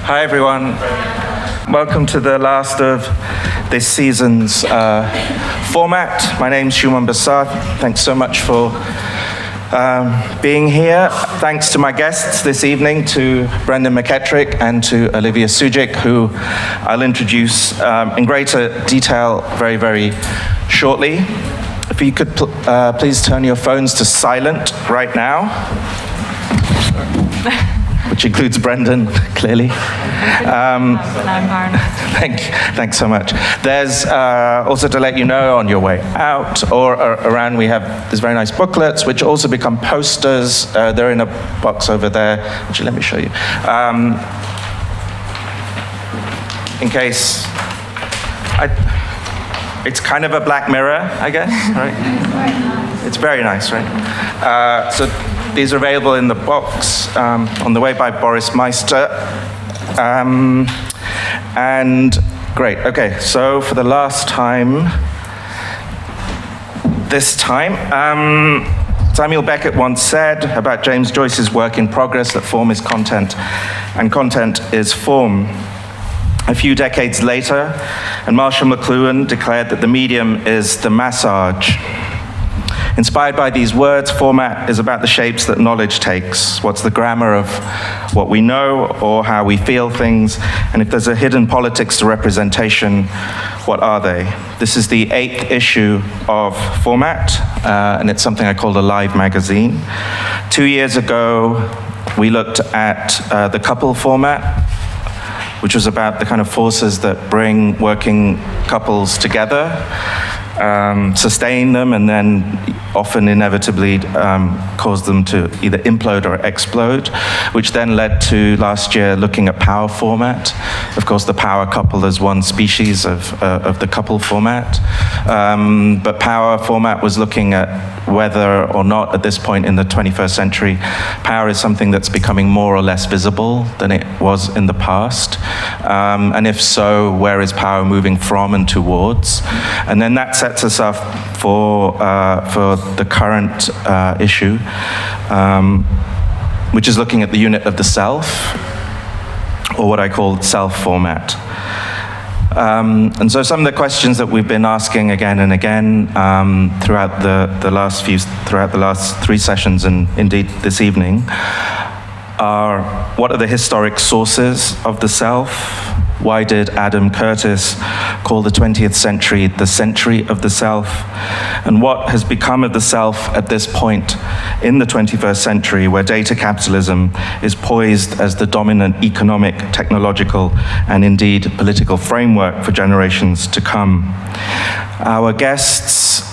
Hi everyone. Welcome to the last of this season's format. My name's Shumon Basar. Thanks so much for being here. Thanks to my guests this evening, to Brendan McGetrick and to Olivia Sudjic, who I'll introduce in greater detail very, very shortly. If you could please turn your phones to silent right now, which includes Brendan, clearly. Thanks so much. There's also, to let you know, on your way out or around, we have these very nice booklets, which also become posters. They're in a box over there. Actually, let me show you. In case, it's kind of a Black Mirror, I guess, right? It's very nice, right? So these are available in the box on the way by Boris Meister. And great, okay, so for the last time, Samuel Beckett once said about James Joyce's work in progress that form is content and content is form. A few decades later, and Marshall McLuhan declared that the medium is the massage. Inspired by these words, format is about the shapes that knowledge takes. What's the grammar of what we know or how we feel things? And if there's a hidden politics to representation, what are they? This is the 8th issue of Format, and it's something I called a live magazine. 2 years ago, we looked at the couple format, which was about the kind of forces that bring working couples together, sustain them, and then often inevitably cause them to either implode or explode, which then led to last year looking at power format. Of course, the power couple is one species of the couple format, but power format was looking at whether or not at this point in the 21st century, power is something that's becoming more or less visible than it was in the past. And if so, where is power moving from and towards? And then that sets us up for the current issue, which is looking at the unit of the self, or what I call self format. And so some of the questions that we've been asking again and again throughout the last 3 sessions, and indeed this evening, are what are the historic sources of the self? Why did Adam Curtis call the 20th century the century of the self? And what has become of the self at this point in the 21st century, where data capitalism is poised as the dominant economic, technological, and indeed political framework for generations to come? Our guests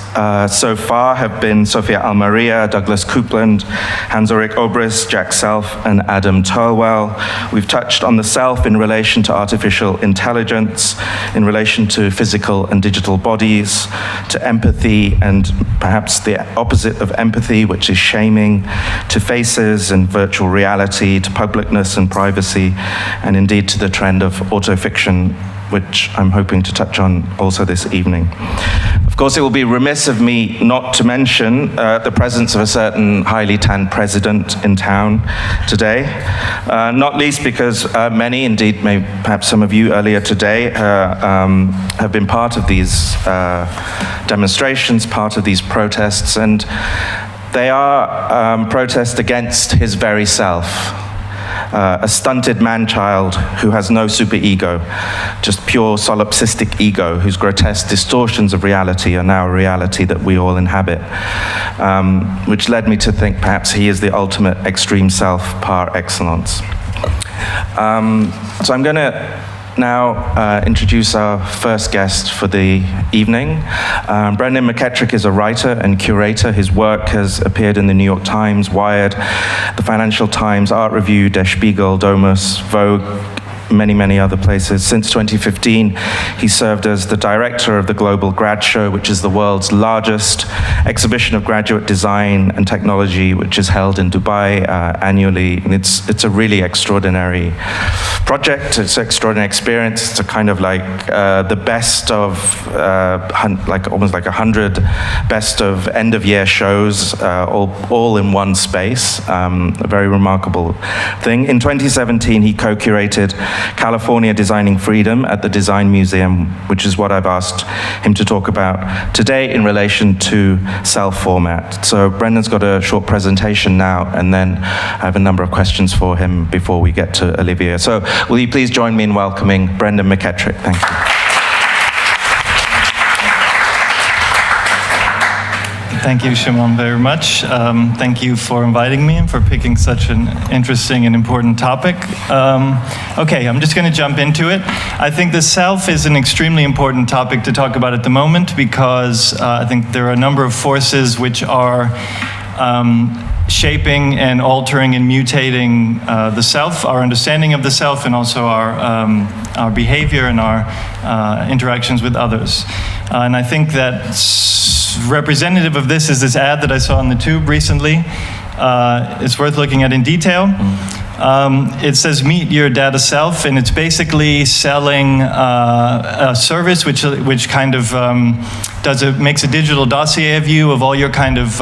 so far have been Sophia Almaria, Douglas Coupland, Hans-Ulrich Obrist, Jack Self, and Adam Turwell. We've touched on the self in relation to artificial intelligence, in relation to physical and digital bodies, to empathy and perhaps the opposite of empathy, which is shaming, to faces and virtual reality, to publicness and privacy, and indeed to the trend of autofiction, which I'm hoping to touch on also this evening. Of course, it will be remiss of me not to mention the presence of a certain highly tanned president in town today, not least because many, indeed perhaps some of you earlier today, have been part of these demonstrations, part of these protests, and they are protests against his very self. A stunted man-child who has no superego, just pure solipsistic ego, whose grotesque distortions of reality are now a reality that we all inhabit, which led me to think perhaps he is the ultimate extreme self par excellence. So I'm going to now introduce our first guest for the evening. Brendan McGetrick is a writer and curator. His work has appeared in the New York Times, Wired, the Financial Times, Art Review, Der Spiegel, Domus, Vogue, many, many other places. Since 2015, he served as the director of the Global Grad Show, which is the world's largest exhibition of graduate design and technology, which is held in Dubai annually. And it's a really extraordinary project. It's an extraordinary experience. It's a kind of like the best of, almost like 100 best of end-of-year shows, all in one space. A very remarkable thing. In 2017, he co-curated California Designing Freedom at the Design Museum, which is what I've asked him to talk about today in relation to self-format. So Brendan's got a short presentation now, and then I have a number of questions for him before we get to Olivia. So will you please join me in welcoming Brendan McGetrick? Thank you. Thank you, Shumon, very much. Thank you for inviting me and for picking such an interesting and important topic. Okay, I'm just going to jump into it. I think the self is an extremely important topic to talk about at the moment because I think there are a number of forces which are shaping and altering and mutating the self, our understanding of the self, and also our behavior and our interactions with others. And I think that representative of this is this ad that I saw on the tube recently. It's worth looking at in detail. It says meet your data self, and it's basically selling a service which kind of makes a digital dossier of you, of all your kind of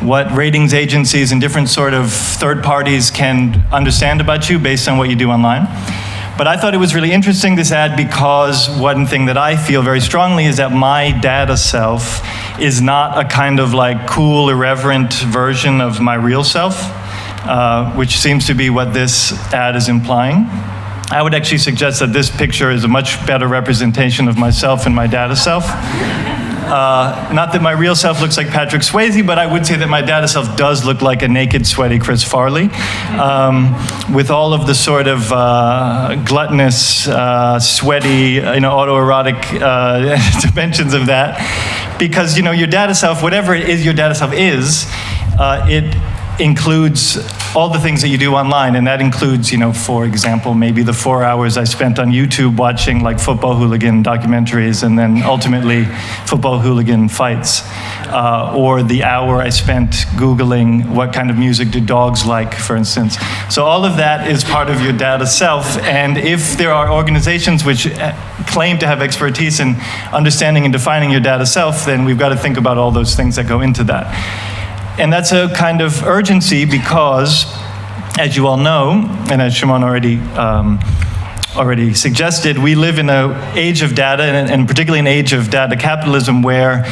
what ratings agencies and different sort of third parties can understand about you based on what you do online. But I thought it was really interesting, this ad, because one thing that I feel very strongly is that my data self is not a kind of like cool, irreverent version of my real self, which seems to be what this ad is implying. I would actually suggest that this picture is a much better representation of myself and my data self. Not that my real self looks like Patrick Swayze, but I would say that my data self does look like a naked, sweaty Chris Farley, with all of the sort of gluttonous, sweaty, autoerotic dimensions of that. Because, your data self, whatever it is your data self is, it includes all the things that you do online, and that includes, for example, maybe the 4 hours I spent on YouTube watching like football hooligan documentaries and then ultimately football hooligan fights, or the hour I spent Googling what kind of music do dogs like, for instance. So all of that is part of your data self, and if there are organizations which claim to have expertise in understanding and defining your data self, then we've got to think about all those things that go into that. And that's a kind of urgency because, as you all know, and as Shumon already suggested, we live in an age of data, and particularly an age of data capitalism, where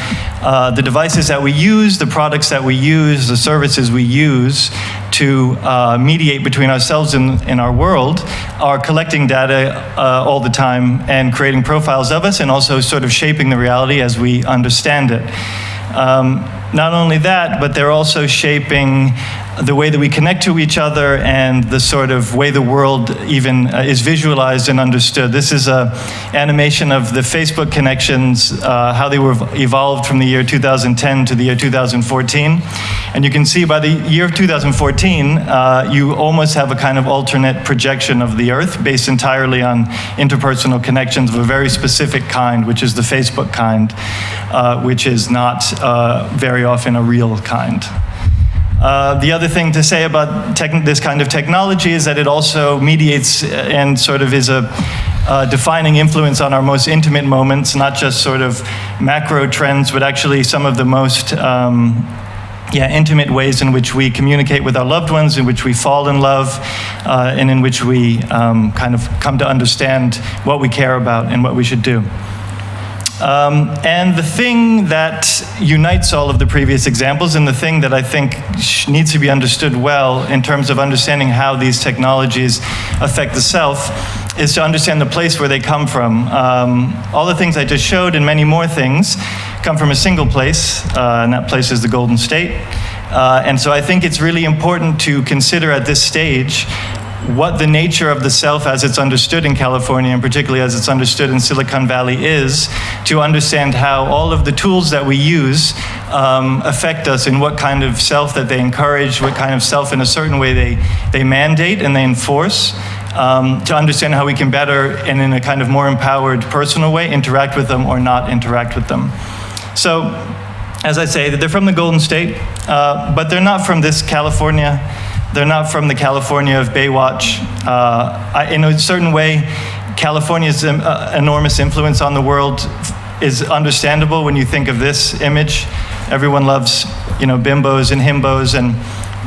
the devices that we use, the products that we use, the services we use to mediate between ourselves and our world are collecting data all the time and creating profiles of us and also sort of shaping the reality as we understand it. Not only that, but they're also shaping the way that we connect to each other and the sort of way the world even is visualized and understood. This is an animation of the Facebook connections, how they were evolved from the year 2010 to the year 2014. And you can see by the year of 2014, you almost have a kind of alternate projection of the Earth based entirely on interpersonal connections of a very specific kind, which is the Facebook kind, which is not very often a real kind. The other thing to say about this kind of technology is that it also mediates and sort of is a defining influence on our most intimate moments, not just sort of macro trends, but actually some of the most intimate ways in which we communicate with our loved ones, in which we fall in love, and in which we kind of come to understand what we care about and what we should do. And the thing that unites all of the previous examples, and the thing that I think needs to be understood well in terms of understanding how these technologies affect the self, is to understand the place where they come from. All the things I just showed and many more things come from a single place, and that place is the Golden State. And so I think it's really important to consider at this stage what the nature of the self as it's understood in California, and particularly as it's understood in Silicon Valley, is to understand how all of the tools that we use affect us in what kind of self that they encourage, what kind of self in a certain way they mandate and they enforce, to understand how we can better and in a kind of more empowered personal way interact with them or not interact with them. So, as I say, they're from the Golden State, but they're not from this California. They're not from the California of Baywatch. In a certain way, California's enormous influence on the world is understandable when you think of this image. Everyone loves, bimbos and himbos, and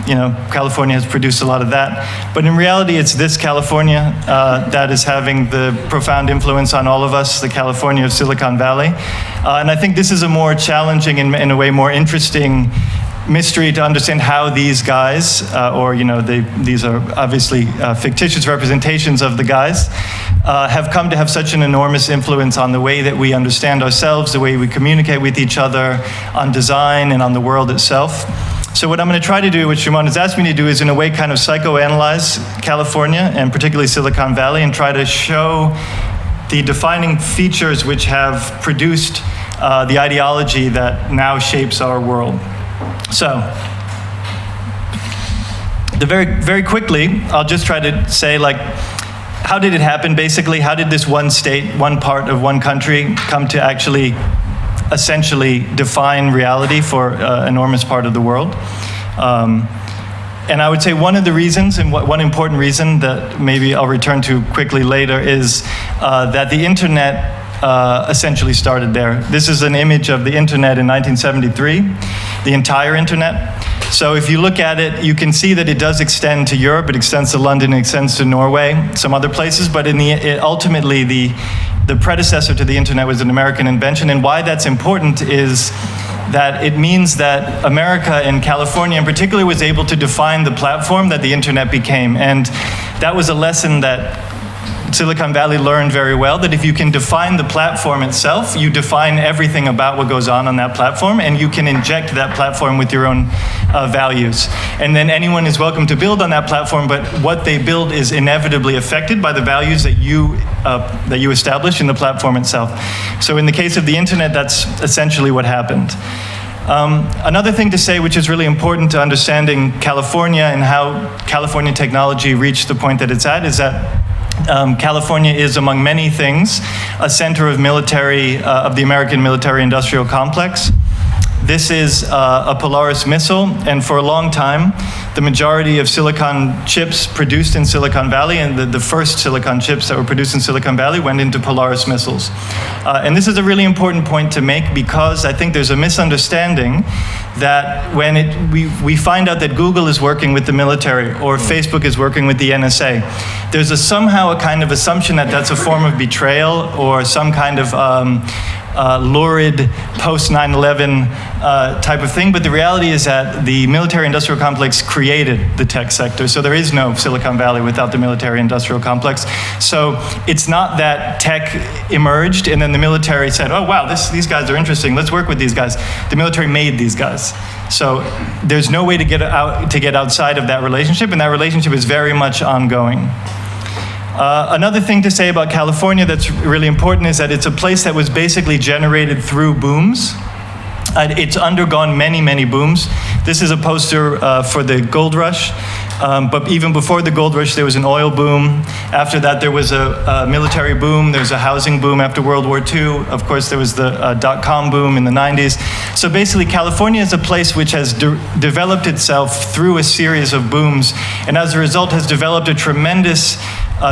California has produced a lot of that. But in reality, it's this California that is having the profound influence on all of us, the California of Silicon Valley. And I think this is a more challenging and in a way more interesting mystery to understand how these guys, these are obviously fictitious representations of the guys, have come to have such an enormous influence on the way that we understand ourselves, the way we communicate with each other, on design and on the world itself. So what I'm going to try to do, what Shumon has asked me to do, is in a way kind of psychoanalyze California, and particularly Silicon Valley, and try to show the defining features which have produced the ideology that now shapes our world. So, very quickly, I'll just try to say, how did it happen, basically? How did this one state, one part of one country, come to actually essentially define reality for an enormous part of the world? And I would say one of the reasons, and one important reason that maybe I'll return to quickly later, is that the internet essentially started there. This is an image of the internet in 1973, the entire internet. So if you look at it, you can see that it does extend to Europe, it extends to London, it extends to Norway, some other places, but ultimately the predecessor to the internet was an American invention. And why that's important is that it means that America and California in particular was able to define the platform that the internet became. And that was a lesson that Silicon Valley learned very well, that if you can define the platform itself, you define everything about what goes on that platform, and you can inject that platform with your own values. And then anyone is welcome to build on that platform, but what they build is inevitably affected by the values that you establish in the platform itself. So in the case of the internet, that's essentially what happened. Another thing to say, which is really important to understanding California and how California technology reached the point that it's at, is that California is, among many things, a center of the American military-industrial complex. This is a Polaris missile, and for a long time, the majority of silicon chips produced in Silicon Valley, and the first silicon chips that were produced in Silicon Valley went into Polaris missiles. And this is a really important point to make, because I think there's a misunderstanding that when we find out that Google is working with the military or Facebook is working with the NSA, there's somehow a kind of assumption that that's a form of betrayal or some kind of lurid post 9/11 type of thing, but the reality is that the military-industrial complex created the tech sector, so there is no Silicon Valley without the military-industrial complex. So it's not that tech emerged and then the military said, oh wow, these guys are interesting, let's work with these guys. The military made these guys. So there's no way to get outside of that relationship, and that relationship is very much ongoing. Another thing to say about California that's really important is that it's a place that was basically generated through booms. It's undergone many, many booms. This is a poster for the gold rush. But even before the gold rush, there was an oil boom. After that, there was a military boom. There was a housing boom after World War II. Of course, there was the dot-com boom in the 90s. So basically, California is a place which has developed itself through a series of booms, and as a result has developed a tremendous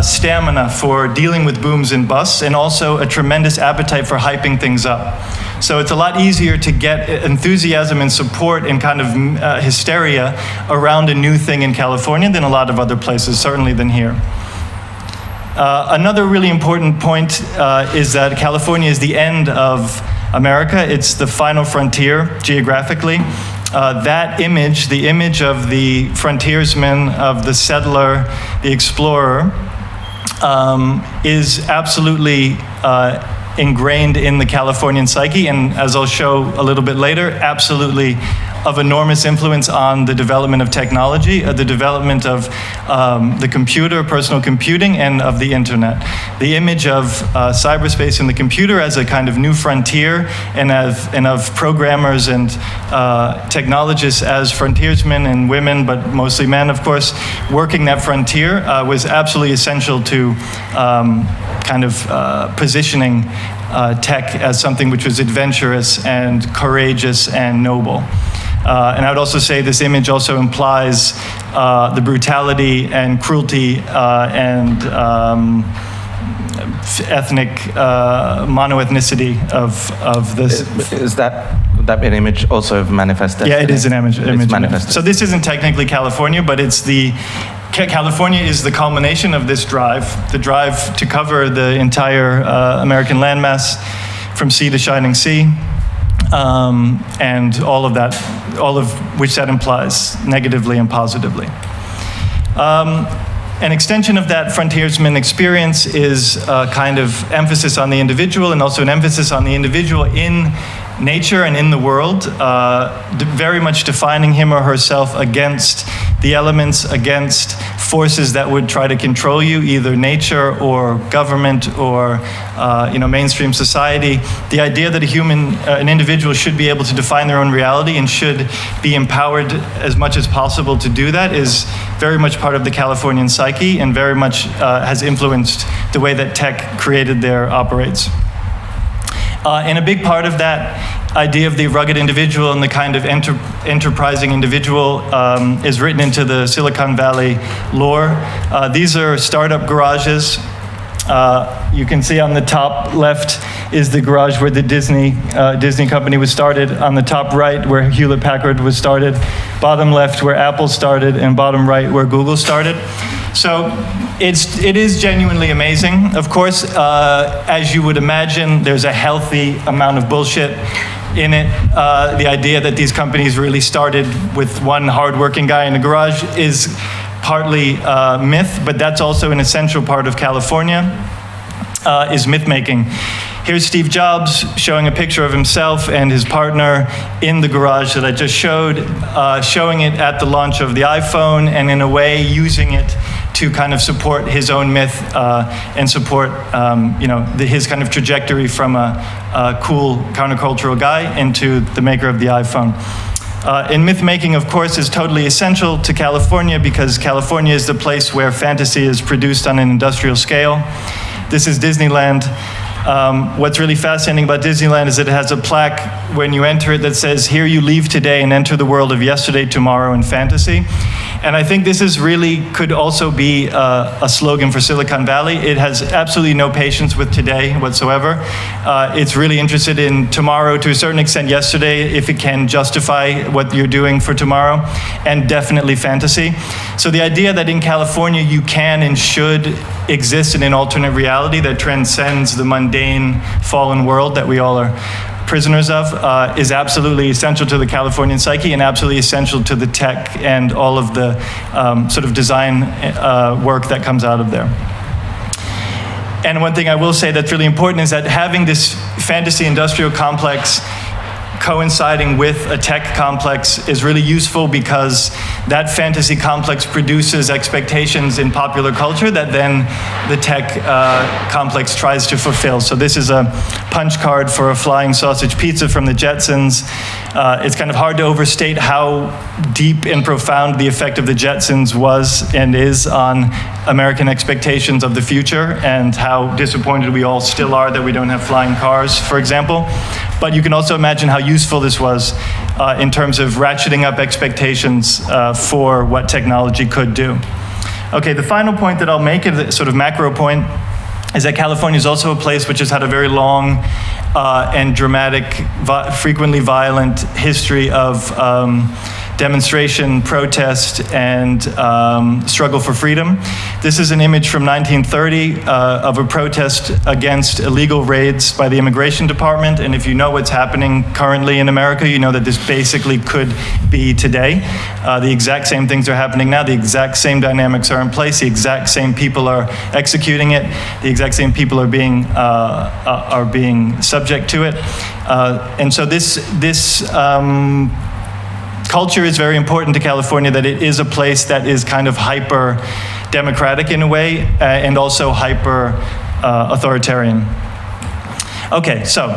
stamina for dealing with booms and busts, and also a tremendous appetite for hyping things up. So it's a lot easier to get enthusiasm and support and kind of hysteria around a new thing in California than a lot of other places, certainly than here. Another really important point is that California is the end of America. It's the final frontier geographically. That image, the image of the frontiersman, of the settler, the explorer, is absolutely ingrained in the Californian psyche, and as I'll show a little bit later, absolutely of enormous influence on the development of technology, the development of the computer, personal computing, and of the internet. The image of cyberspace and the computer as a kind of new frontier, and of programmers and technologists as frontiersmen and women, but mostly men, of course, working that frontier was absolutely essential to positioning tech as something which was adventurous and courageous and noble. And I would also say this image also implies the brutality and cruelty and ethnic monoethnicity of this. Is that that an image also of manifest destiny? Yeah, it is an image. It's manifest. So this isn't technically California, but it's California is the culmination of this drive, the drive to cover the entire American landmass from sea to shining sea, and all of which that implies negatively and positively. An extension of that frontiersman experience is a kind of emphasis on the individual, and also an emphasis on the individual in nature and in the world, very much defining him or herself against the elements, against forces that would try to control you, either nature or government or mainstream society. The idea that an individual should be able to define their own reality and should be empowered as much as possible to do that is very much part of the Californian psyche, and very much has influenced the way that tech created there operates. And a big part of that idea of the rugged individual and the kind of enterprising individual is written into the Silicon Valley lore. These are startup garages. You can see on the top left is the garage where the Disney company was started. On the top right, where Hewlett-Packard was started. Bottom left, where Apple started, and bottom right, where Google started. So it is genuinely amazing. Of course, as you would imagine, there's a healthy amount of bullshit in it. The idea that these companies really started with one hardworking guy in a garage is partly myth, but that's also an essential part of California, is myth-making. Here's Steve Jobs showing a picture of himself and his partner in the garage that I just showed, showing it at the launch of the iPhone, and in a way using it to kind of support his own myth and support his kind of trajectory from a cool countercultural guy into the maker of the iPhone. And myth-making, of course, is totally essential to California, because California is the place where fantasy is produced on an industrial scale. This is Disneyland. What's really fascinating about Disneyland is that it has a plaque when you enter it that says, "Here you leave today and enter the world of yesterday, tomorrow, and fantasy." And I think this could also be a slogan for Silicon Valley. It has absolutely no patience with today whatsoever. It's really interested in tomorrow, to a certain extent yesterday, if it can justify what you're doing for tomorrow, and definitely fantasy. So the idea that in California you can and should exist in an alternate reality that transcends the mundane fallen world that we all are prisoners of is absolutely essential to the Californian psyche, and absolutely essential to the tech and all of the sort of design work that comes out of there. And one thing I will say that's really important is that having this fantasy industrial complex coinciding with a tech complex is really useful, because that fantasy complex produces expectations in popular culture that then the tech complex tries to fulfill. So this is a punch card for a flying sausage pizza from the Jetsons. It's kind of hard to overstate how deep and profound the effect of the Jetsons was and is on American expectations of the future, and how disappointed we all still are that we don't have flying cars, for example. But you can also imagine how useful this was in terms of ratcheting up expectations for what technology could do. Okay, the final point that I'll make, is a sort of macro point, is that California is also a place which has had a very long and dramatic, frequently violent history of demonstration, protest, and struggle for freedom. This is an image from 1930 of a protest against illegal raids by the Immigration Department. And if you know what's happening currently in America, you know that this basically could be today. The exact same things are happening now. The exact same dynamics are in place. The exact same people are executing it. The exact same people are being subject to it. And so this culture is very important to California, that it is a place that is kind of hyper-democratic in a way, and also hyper-authoritarian. Okay, so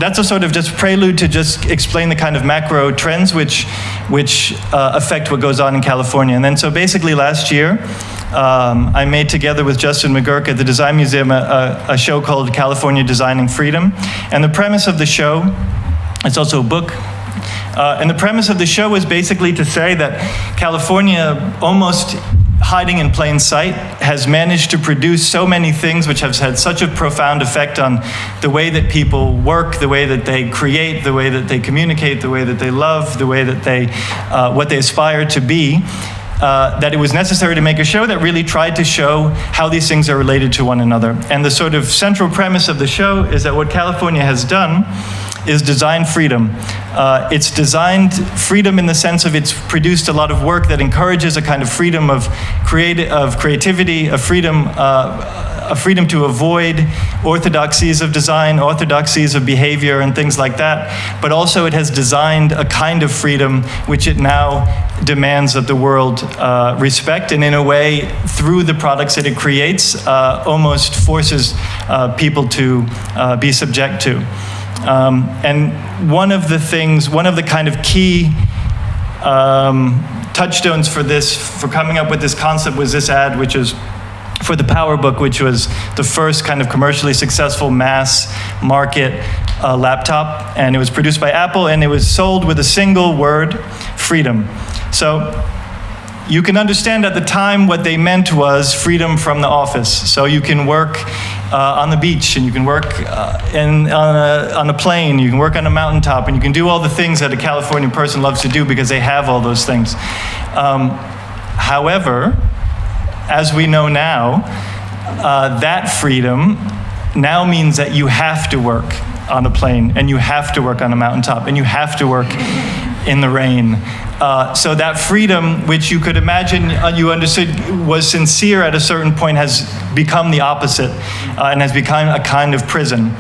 that's a sort of just prelude to just explain the kind of macro trends which affect what goes on in California. And then so basically last year, I made, together with Justin McGetrick at the Design Museum, a show called California Designing Freedom. And the premise of the show, it's also a book, and the premise of the show was basically to say that California almost hiding in plain sight, has managed to produce so many things which have had such a profound effect on the way that people work, the way that they create, the way that they communicate, the way that they love, the way that they, what they aspire to be, that it was necessary to make a show that really tried to show how these things are related to one another. And the sort of central premise of the show is that what California has done is design freedom. It's designed freedom in the sense of it's produced a lot of work that encourages a kind of freedom of creativity, a freedom to avoid orthodoxies of design, orthodoxies of behavior, and things like that. But also it has designed a kind of freedom which it now demands that the world respect, and in a way, through the products that it creates, almost forces people to be subject to. And one of the kind of key touchstones for coming up with this concept was this ad, which is for the PowerBook, which was the first kind of commercially successful mass market laptop. And it was produced by Apple, and it was sold with a single word, freedom. So you can understand at the time what they meant was freedom from the office. So you can work on the beach, and you can work on a plane, you can work on a mountaintop, and you can do all the things that a California person loves to do because they have all those things. However, as we know now, that freedom now means that you have to work on a plane, and you have to work on a mountaintop, and you have to work in the rain. So that freedom, which you could imagine you understood was sincere at a certain point, has become the opposite and has become a kind of prison.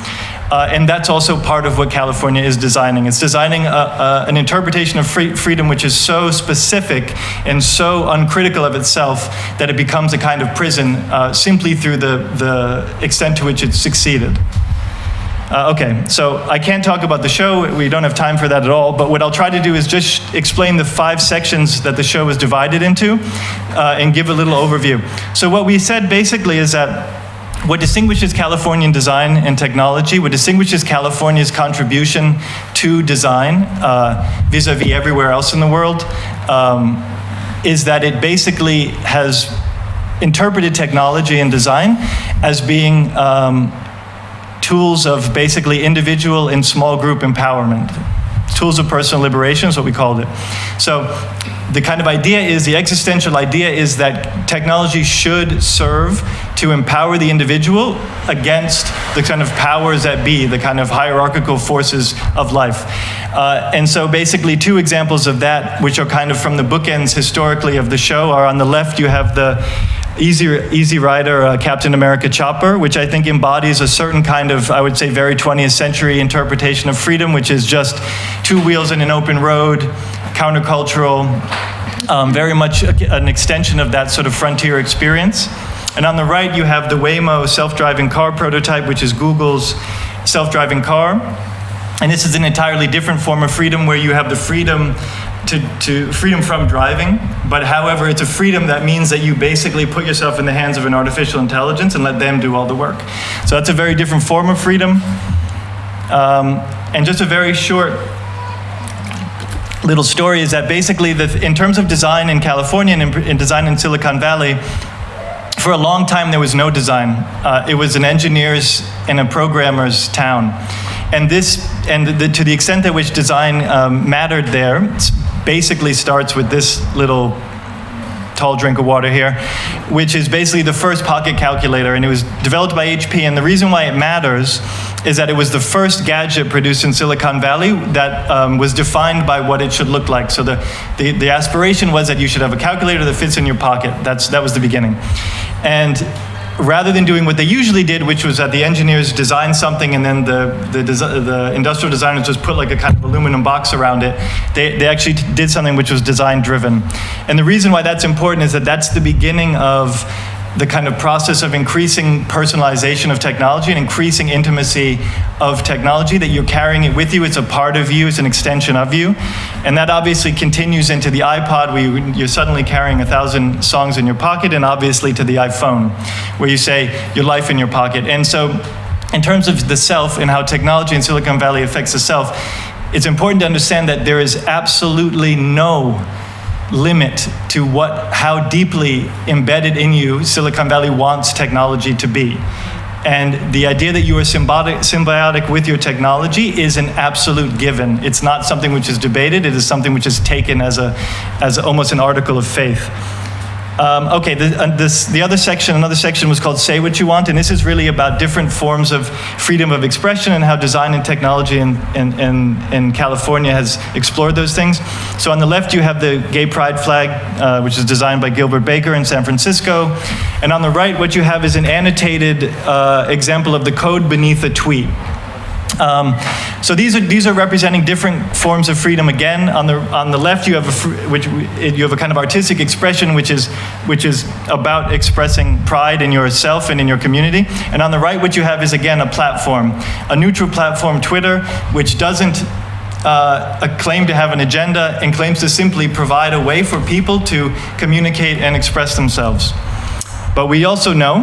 And that's also part of what California is designing. It's designing an interpretation of freedom which is so specific and so uncritical of itself that it becomes a kind of prison simply through the extent to which it's succeeded. Okay, so I can't talk about the show. We don't have time for that at all. But what I'll try to do is just explain the 5 sections that the show is divided into and give a little overview. So what we said basically is that what distinguishes Californian design and technology, what distinguishes California's contribution to design vis-a-vis everywhere else in the world, is that it basically has interpreted technology and design as being tools of basically individual and small group empowerment. Tools of personal liberation is what we called it. So the kind of idea is, the existential idea is that technology should serve to empower the individual against the kind of powers that be, the kind of hierarchical forces of life. And so basically 2 examples of that, which are kind of from the bookends historically of the show, are on the left you have the Easy Rider Captain America chopper, which I think embodies a certain kind of, I would say, very 20th century interpretation of freedom, which is just 2 wheels in an open road, countercultural, very much an extension of that sort of frontier experience. And on the right, you have the Waymo self-driving car prototype, which is Google's self-driving car. And this is an entirely different form of freedom, where you have the freedom to freedom from driving, but however, it's a freedom that means that you basically put yourself in the hands of an artificial intelligence and let them do all the work. So that's a very different form of freedom. And just a very short little story is that basically, in terms of design in California and in design in Silicon Valley, for a long time there was no design. It was an engineer's and a programmer's town. And to the extent at which design mattered there, basically starts with this little tall drink of water here, which is basically the first pocket calculator, and it was developed by HP. And the reason why it matters is that it was the first gadget produced in Silicon Valley that was defined by what it should look like. So the aspiration was that you should have a calculator that fits in your pocket. That was the beginning. And rather than doing what they usually did, which was that the engineers designed something and then the industrial designers just put like a kind of aluminum box around it, they actually did something which was design driven. And the reason why that's important is that that's the beginning of the kind of process of increasing personalization of technology and increasing intimacy of technology, that you're carrying it with you, it's a part of you, it's an extension of you. And that obviously continues into the iPod, where you're suddenly carrying 1,000 songs in your pocket, and obviously to the iPhone, where you say your life in your pocket. And so in terms of the self and how technology in Silicon Valley affects the self, it's important to understand that there is absolutely no limit to how deeply embedded in you Silicon Valley wants technology to be. And the idea that you are symbiotic with your technology is an absolute given. It's not something which is debated. It is something which is taken as almost an article of faith. Okay, the other section, another section was called Say What You Want, and this is really about different forms of freedom of expression and how design and technology in California has explored those things. So on the left you have the gay pride flag, which is designed by Gilbert Baker in San Francisco. And on the right what you have is an annotated example of the code beneath a tweet. So these are representing different forms of freedom. Again, on the left you have a kind of artistic expression which is about expressing pride in yourself and in your community. And on the right, what you have is again a platform, a neutral platform, Twitter, which doesn't claim to have an agenda and claims to simply provide a way for people to communicate and express themselves. But we also know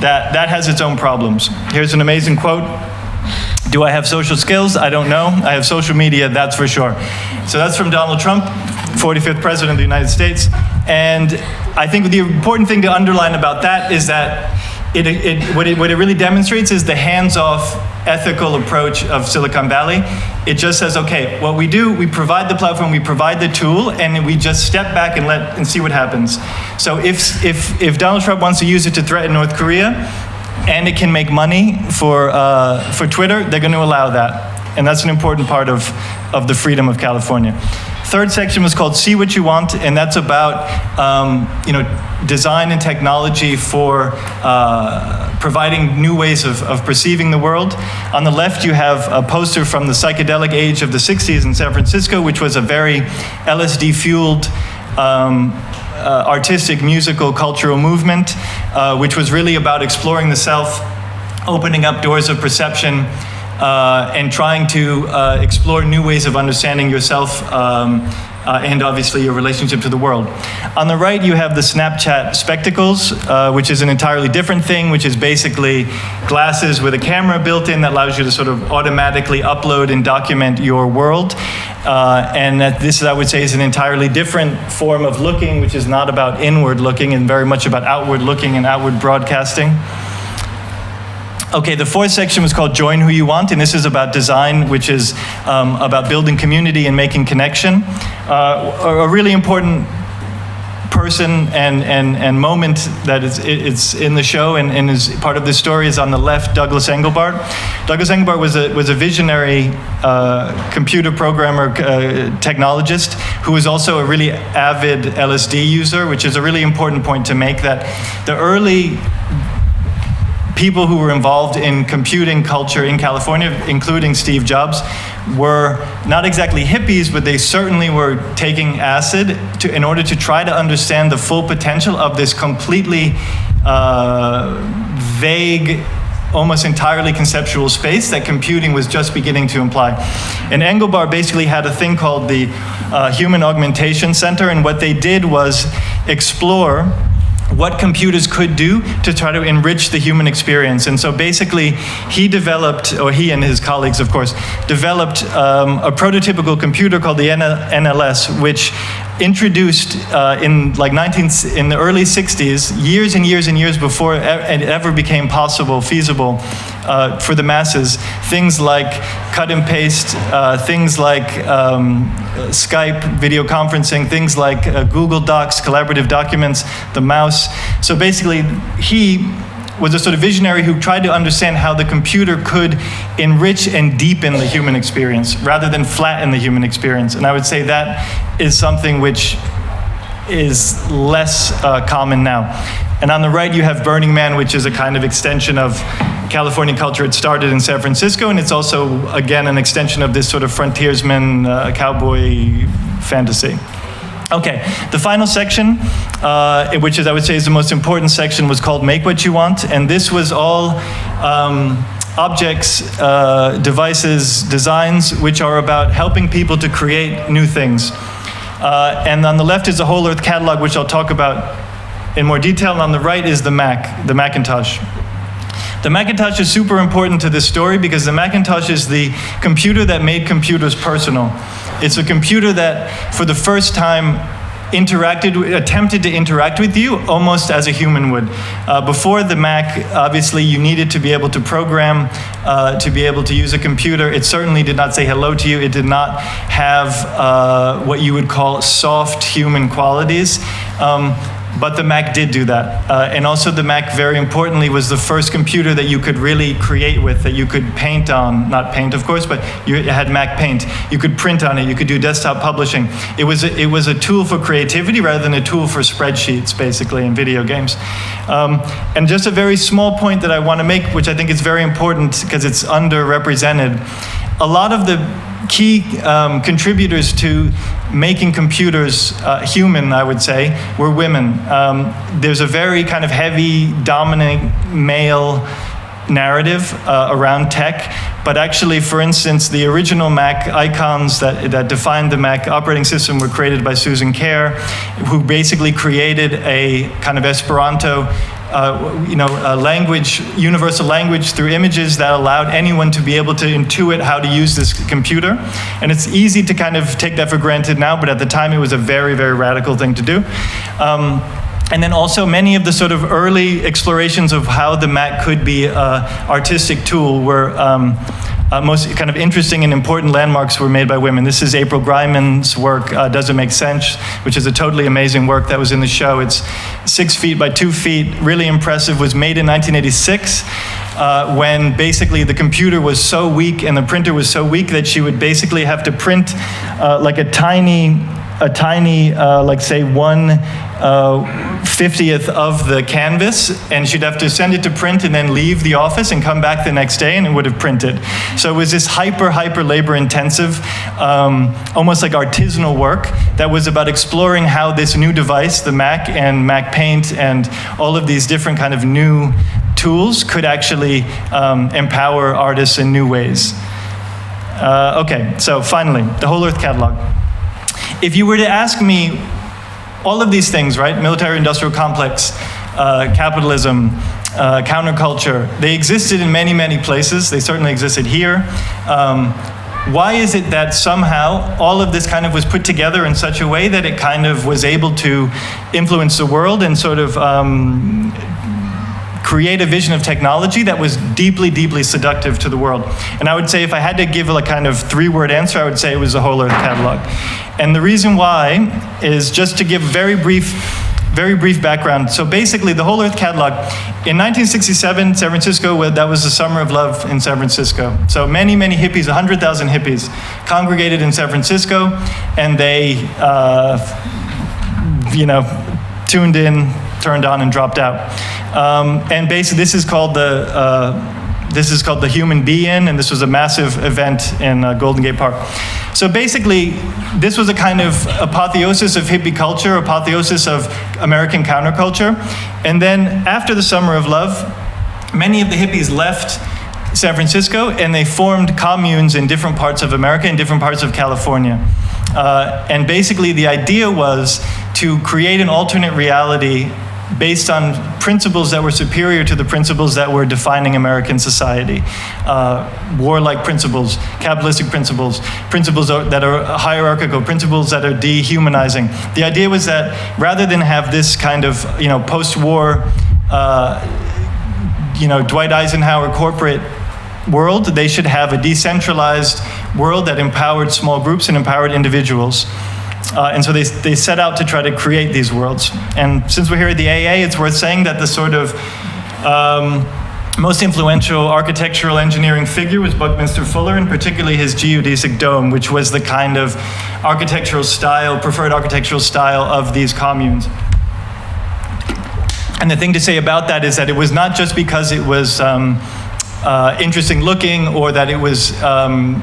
that has its own problems. Here's an amazing quote. Do I have social skills? I don't know. I have social media, that's for sure. So that's from Donald Trump, 45th President of the United States. And I think the important thing to underline about that is that what it really demonstrates is the hands-off ethical approach of Silicon Valley. It just says, okay, what we do, we provide the platform, we provide the tool, and we just step back and see what happens. So if Donald Trump wants to use it to threaten North Korea, and it can make money for Twitter, they're going to allow that. And that's an important part of the freedom of California. Third section was called See What You Want, and that's about design and technology for providing new ways of perceiving the world. On the left, you have a poster from the psychedelic age of the 60s in San Francisco, which was a very LSD-fueled artistic, musical, cultural movement, which was really about exploring the self, opening up doors of perception, and trying to explore new ways of understanding yourself and obviously your relationship to the world. On the right, you have the Snapchat spectacles, which is an entirely different thing, which is basically glasses with a camera built in that allows you to sort of automatically upload and document your world. And that this, I would say, is an entirely different form of looking, which is not about inward looking and very much about outward looking and outward broadcasting. Okay, the fourth section was called Join Who You Want, and this is about design, which is about building community and making connection. A really important person and moment that it's in the show and is part of this story is on the left, Douglas Engelbart. Douglas Engelbart was a visionary computer programmer, technologist, who was also a really avid LSD user, which is a really important point to make, that the early people who were involved in computing culture in California, including Steve Jobs, were not exactly hippies, but they certainly were taking acid in order to try to understand the full potential of this completely vague, almost entirely conceptual space that computing was just beginning to imply. And Engelbart basically had a thing called the Human Augmentation Center, and what they did was explore what computers could do to try to enrich the human experience. And so basically he developed, or he and his colleagues of course, developed a prototypical computer called the NLS, which introduced in the early 60s, years and years and years before it ever became feasible for the masses, things like cut and paste, things like Skype video conferencing, things like Google Docs, collaborative documents, the mouse. So basically, he was a sort of visionary who tried to understand how the computer could enrich and deepen the human experience rather than flatten the human experience. And I would say that is something which is less common now. And on the right, you have Burning Man, which is a kind of extension of California culture. It started in San Francisco, and it's also, again, an extension of this sort of frontiersman, cowboy fantasy. Okay, the final section, which is, I would say, is the most important section, was called Make What You Want, and this was all objects, devices, designs, which are about helping people to create new things. And on the left is the Whole Earth Catalog, which I'll talk about in more detail, and on the right is the Macintosh. The Macintosh is super important to this story because the Macintosh is the computer that made computers personal. It's a computer that, for the first time, attempted to interact with you almost as a human would. Before the Mac, obviously, you needed to be able to program, to be able to use a computer. It certainly did not say hello to you. It did not have what you would call soft human qualities. But the Mac did do that. And also the Mac, very importantly, was the first computer that you could really create with, that you could paint on. Not paint, of course, but you had Mac Paint. You could print on it. You could do desktop publishing. It was a tool for creativity rather than a tool for spreadsheets, basically, in video games. And just a very small point that I want to make, which I think is very important because it's underrepresented. A lot of the key contributors to making computers human, I would say, were women. There's a very kind of heavy, dominant male narrative around tech, but actually, for instance, the original Mac icons that defined the Mac operating system were created by Susan Kare, who basically created a kind of Esperanto language, universal language through images that allowed anyone to be able to intuit how to use this computer. And it's easy to kind of take that for granted now, but at the time it was a very, very radical thing to do. And then also many of the sort of early explorations of how the Mac could be an artistic tool were most kind of interesting and important landmarks were made by women. This is April Greiman's work, Does It Make Sense?, which is a totally amazing work that was in the show. It's 6 feet by 2 feet, really impressive, was made in 1986. When basically the computer was so weak and the printer was so weak that she would basically have to print like a tiny, like say 1/50th of the canvas, and she'd have to send it to print and then leave the office and come back the next day and it would have printed. So it was this hyper labor intensive, almost like artisanal work that was about exploring how this new device, the Mac and Mac Paint and all of these different kind of new tools could actually empower artists in new ways. Okay, so finally, the Whole Earth Catalog. If you were to ask me all of these things, right? Military-industrial complex, capitalism, counterculture, they existed in many, many places. They certainly existed here. Why is it that somehow all of this kind of was put together in such a way that it kind of was able to influence the world and sort of create a vision of technology that was deeply, deeply seductive to the world? And I would say if I had to give a kind of 3-word answer, I would say it was the Whole Earth Catalog. And the reason why is just to give very brief background. So basically, the Whole Earth Catalog, in 1967, San Francisco, that was the summer of love in San Francisco. So many, many hippies, 100,000 hippies, congregated in San Francisco, and they, tuned in, turned on, and dropped out. And basically, this is called the Human Be-In, and this was a massive event in Golden Gate Park. So basically, this was a kind of apotheosis of hippie culture, apotheosis of American counterculture. And then after the Summer of Love, many of the hippies left San Francisco and they formed communes in different parts of America, in different parts of California. And basically, the idea was to create an alternate reality based on principles that were superior to the principles that were defining American society. Warlike principles, capitalistic principles, principles that are hierarchical, principles that are dehumanizing. The idea was that rather than have this kind of, post-war, Dwight Eisenhower corporate world, they should have a decentralized world that empowered small groups and empowered individuals. And so they set out to try to create these worlds. And since we're here at the AA, it's worth saying that the sort of most influential architectural engineering figure was Buckminster Fuller, and particularly his geodesic dome, which was the kind of architectural style, preferred architectural style of these communes. And the thing to say about that is that it was not just because it was interesting looking, or that it was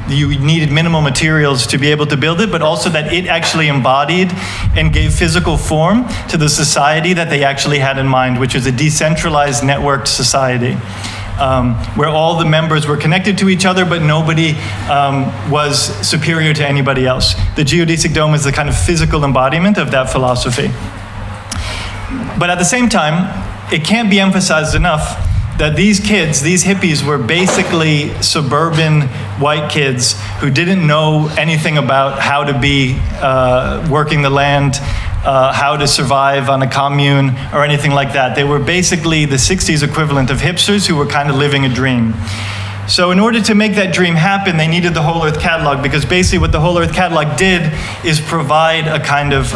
you needed minimal materials to be able to build it, but also that it actually embodied and gave physical form to the society that they actually had in mind, which is a decentralized, networked society, where all the members were connected to each other, but nobody was superior to anybody else. The geodesic dome is the kind of physical embodiment of that philosophy. But at the same time, it can't be emphasized enough that these kids, these hippies, were basically suburban white kids who didn't know anything about how to be working the land, how to survive on a commune or anything like that. They were basically the 60s equivalent of hipsters who were kind of living a dream. So in order to make that dream happen, they needed the Whole Earth Catalog, because basically what the Whole Earth Catalog did is provide a kind of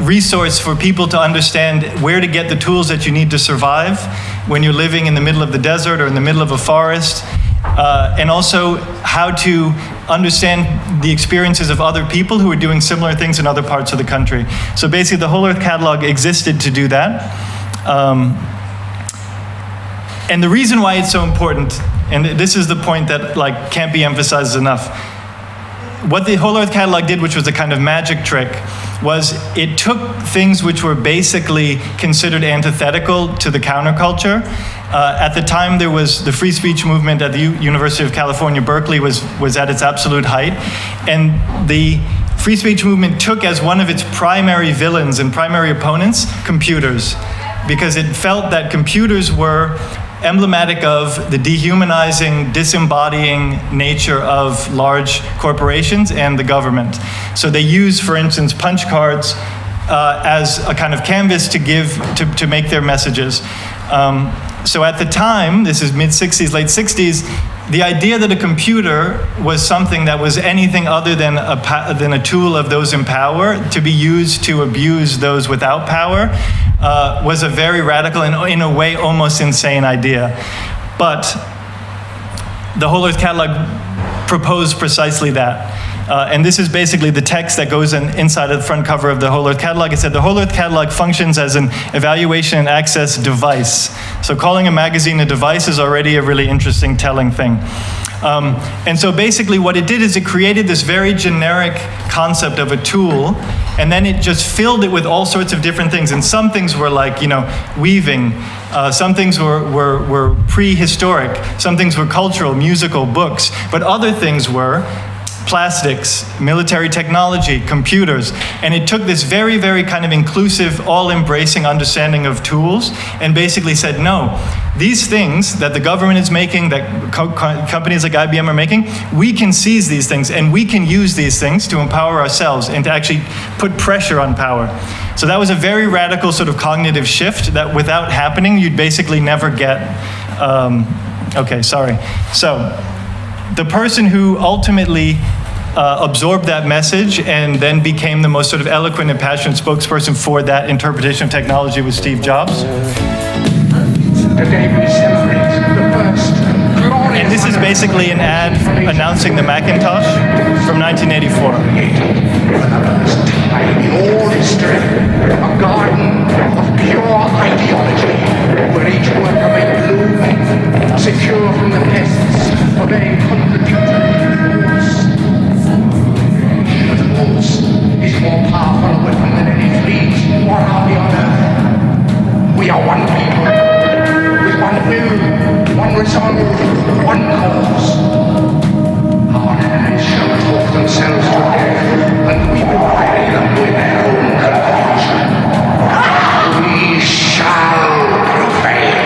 resource for people to understand where to get the tools that you need to survive when you're living in the middle of the desert or in the middle of a forest, and also how to understand the experiences of other people who are doing similar things in other parts of the country. So basically the Whole Earth Catalog existed to do that. And the reason why it's so important, and this is the point that can't be emphasized enough, what the Whole Earth Catalog did, which was a kind of magic trick, was it took things which were basically considered antithetical to the counterculture. At the time, there was the free speech movement at the University of California, Berkeley was at its absolute height. And the free speech movement took as one of its primary villains and primary opponents computers, because it felt that computers were emblematic of the dehumanizing, disembodying nature of large corporations and the government. So they use, for instance, punch cards as a kind of canvas to make their messages. So at the time, this is mid-60s, late 60s, the idea that a computer was something that was anything other than a tool of those in power to be used to abuse those without power was a very radical and, in a way, almost insane idea. But the Whole Earth Catalog proposed precisely that. And this is basically the text that goes inside of the front cover of the Whole Earth Catalog. It said, the Whole Earth Catalog functions as an evaluation and access device. So calling a magazine a device is already a really interesting, telling thing. And so basically what it did is it created this very generic concept of a tool, and then it just filled it with all sorts of different things. And some things were like, weaving. Some things were prehistoric. Some things were cultural, musical, books. But other things were plastics, military technology, computers. And it took this very, very kind of inclusive, all-embracing understanding of tools and basically said, no, these things that the government is making, that companies like IBM are making, we can seize these things and we can use these things to empower ourselves and to actually put pressure on power. So that was a very radical sort of cognitive shift that without happening, you'd basically never get, So the person who ultimately absorbed that message and then became the most sort of eloquent and passionate spokesperson for that interpretation of technology was Steve Jobs. Today we celebrate the first glorious... And this is basically an ad announcing the Macintosh from 1984. For the first time in all history, a garden of pure ideology, where each worker may bloom, secure from the pests of a contradictory force is more powerful a weapon than any fleet or army on earth. We are one people, with one will, one resolve, one cause. Our hands shall talk themselves to death, and we will bury them with their own confusion. We shall prevail.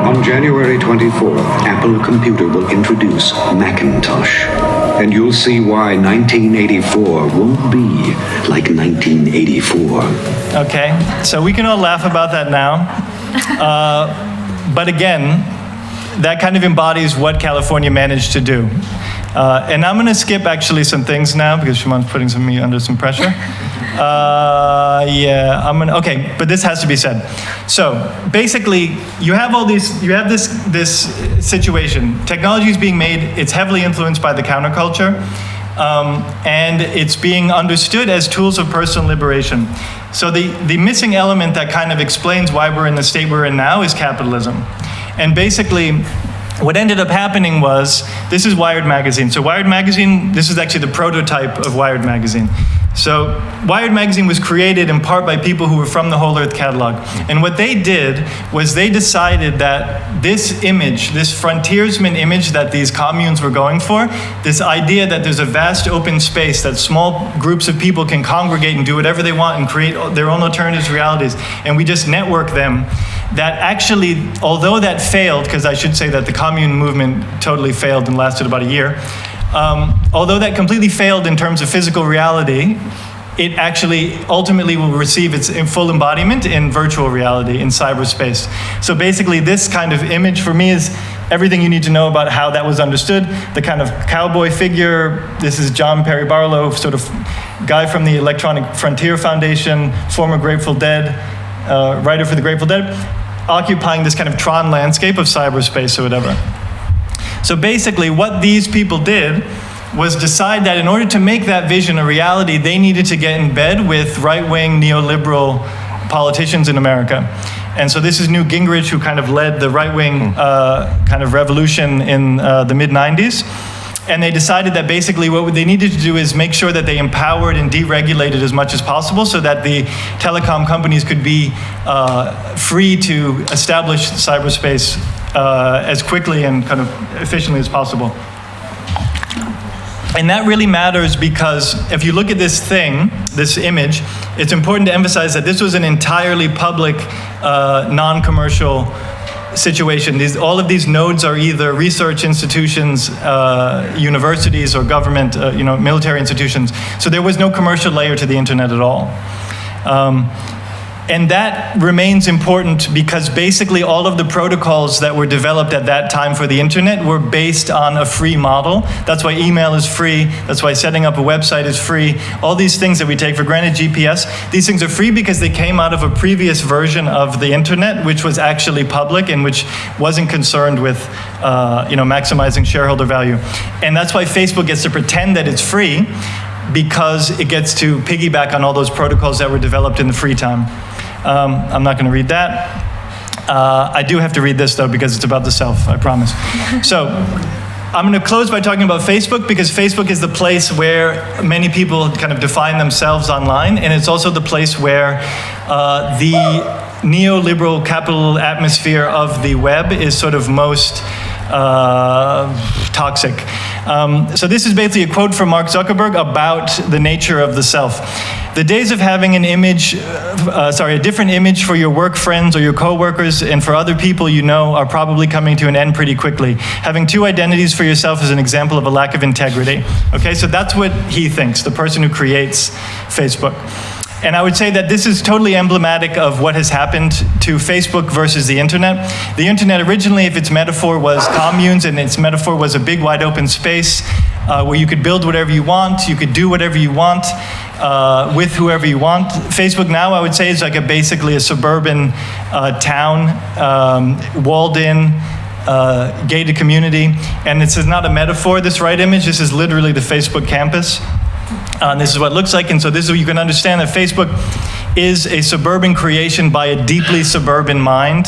On January 24th, Apple Computer will introduce Macintosh. And you'll see why 1984 won't be like 1984. Okay, so we can all laugh about that now. But again, that kind of embodies what California managed to do. And I'm going to skip actually some things now because Shumon's putting me under some pressure. Okay, but this has to be said. So basically, you have this situation. Technology is being made, it's heavily influenced by the counterculture, and it's being understood as tools of personal liberation. So the missing element that kind of explains why we're in the state we're in now is capitalism. And basically, what ended up happening was, this is Wired magazine. So Wired magazine, this is actually the prototype of Wired magazine. So Wired magazine was created in part by people who were from the Whole Earth catalog. And what they did was they decided that this image, this frontiersman image that these communes were going for, this idea that there's a vast open space, that small groups of people can congregate and do whatever they want and create their own alternative realities, and we just network them, that actually, although that failed, because I should say that the commune movement totally failed and lasted about a year, although that completely failed in terms of physical reality, it actually ultimately will receive its full embodiment in virtual reality, in cyberspace. So basically this kind of image for me is everything you need to know about how that was understood. The kind of cowboy figure, this is John Perry Barlow, sort of guy from the Electronic Frontier Foundation, former Grateful Dead, writer for the Grateful Dead, occupying this kind of Tron landscape of cyberspace or whatever. So basically what these people did was decide that in order to make that vision a reality, they needed to get in bed with right-wing neoliberal politicians in America. And so this is Newt Gingrich, who kind of led the right-wing kind of revolution in the mid-90s. And they decided that basically what they needed to do is make sure that they empowered and deregulated as much as possible so that the telecom companies could be free to establish cyberspace as quickly and kind of efficiently as possible. And that really matters because if you look at this thing, this image, it's important to emphasize that this was an entirely public, non-commercial situation. All of these nodes are either research institutions, universities, or government, military institutions. So there was no commercial layer to the internet at all. And that remains important because basically all of the protocols that were developed at that time for the internet were based on a free model. That's why email is free. That's why setting up a website is free. All these things that we take for granted, GPS, these things are free because they came out of a previous version of the internet, which was actually public and which wasn't concerned with maximizing shareholder value. And that's why Facebook gets to pretend that it's free, because it gets to piggyback on all those protocols that were developed in the free time. I'm not going to read that. I do have to read this, though, because it's about the self, I promise. So I'm going to close by talking about Facebook, because Facebook is the place where many people kind of define themselves online, and it's also the place where the neoliberal capital atmosphere of the web is sort of most toxic. So this is basically a quote from Mark Zuckerberg about the nature of the self. The days of having an image, a different image for your work friends or your coworkers and for other people you know are probably coming to an end pretty quickly. Having two identities for yourself is an example of a lack of integrity. Okay, so that's what he thinks, the person who creates Facebook. And I would say that this is totally emblematic of what has happened to Facebook versus the internet. The internet originally, if its metaphor was communes and its metaphor was a big wide open space where you could build whatever you want, you could do whatever you want with whoever you want. Facebook now, I would say, is like basically a suburban town, walled in, gated community. And this is not a metaphor, this right image, this is literally the Facebook campus. And this is what it looks like, and so this is what you can understand that Facebook is a suburban creation by a deeply suburban mind,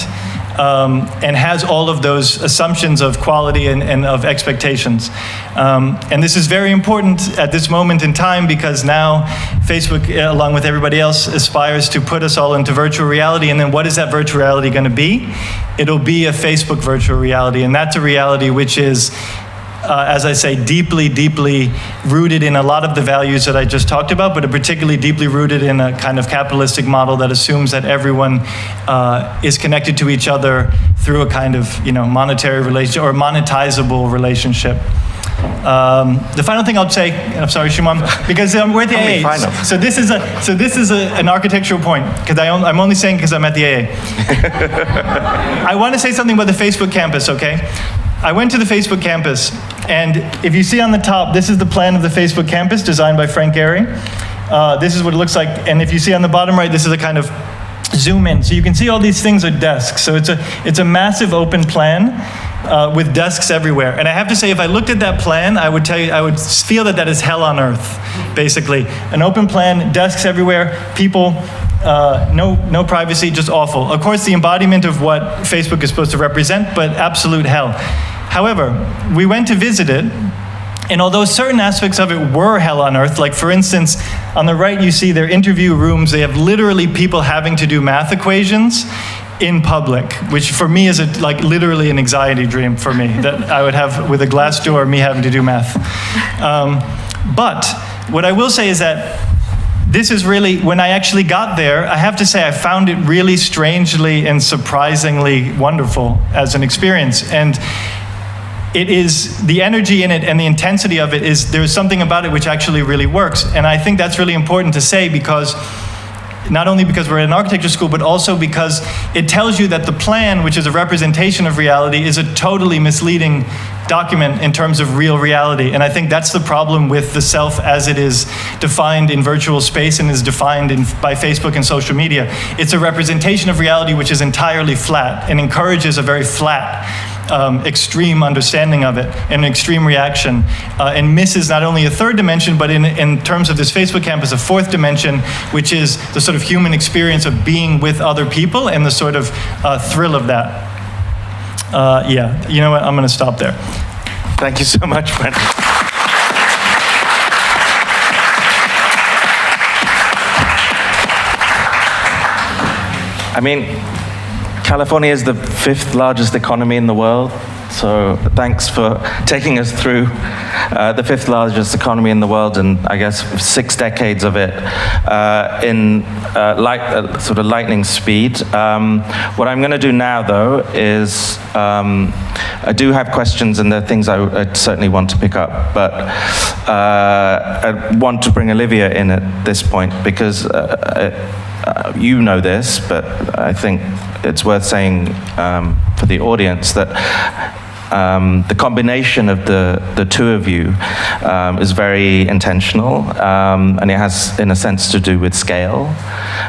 and has all of those assumptions of quality and of expectations. And this is very important at this moment in time because now Facebook, along with everybody else, aspires to put us all into virtual reality, and then what is that virtual reality going to be? It'll be a Facebook virtual reality, and that's a reality which is as I say, deeply, deeply rooted in a lot of the values that I just talked about, but particularly deeply rooted in a kind of capitalistic model that assumes that everyone is connected to each other through a kind of, monetary relationship or monetizable relationship. The final thing I'll say, and I'm sorry, Shumon, because we're at the AA. So this is an architectural point, because I'm only saying because I'm at the AA. I want to say something about the Facebook campus, okay? I went to the Facebook campus, and if you see on the top, this is the plan of the Facebook campus designed by Frank Gehry. This is what it looks like, and if you see on the bottom right, this is a kind of zoom in. So you can see all these things are desks. So it's a massive open plan with desks everywhere. And I have to say, if I looked at that plan, I would feel that is hell on earth, basically. An open plan, desks everywhere, people, no privacy, just awful. Of course, the embodiment of what Facebook is supposed to represent, but absolute hell. However, we went to visit it, And although certain aspects of it were hell on earth, like for instance, on the right you see their interview rooms, they have literally people having to do math equations in public, which for me is like literally an anxiety dream for me, that I would have with a glass door, me having to do math. But what I will say is that this is really, when I actually got there, I have to say I found it really strangely and surprisingly wonderful as an experience. And it is, the energy in it and the intensity of it is, there's something about it which actually really works. And I think that's really important to say, because not only because we're at an architecture school, but also because it tells you that the plan, which is a representation of reality, is a totally misleading document in terms of real reality. And I think that's the problem with the self as it is defined in virtual space and is defined by Facebook and social media. It's a representation of reality which is entirely flat and encourages a very flat, extreme understanding of it, and an extreme reaction, and misses not only a third dimension, but in terms of this Facebook campus, a fourth dimension, which is the sort of human experience of being with other people and the sort of thrill of that. Yeah, you know what, I'm going to stop there. Thank you so much, Brent. I mean, California is the 5th largest economy in the world, so thanks for taking us through the 5th largest economy in the world, and I guess 6 decades of it in sort of lightning speed. What I'm going to do now, though, is I do have questions, and there are things I certainly want to pick up, but I want to bring Olivia in at this point, because you know this, but I think it's worth saying for the audience that the combination of the two of you is very intentional, and it has, in a sense, to do with scale.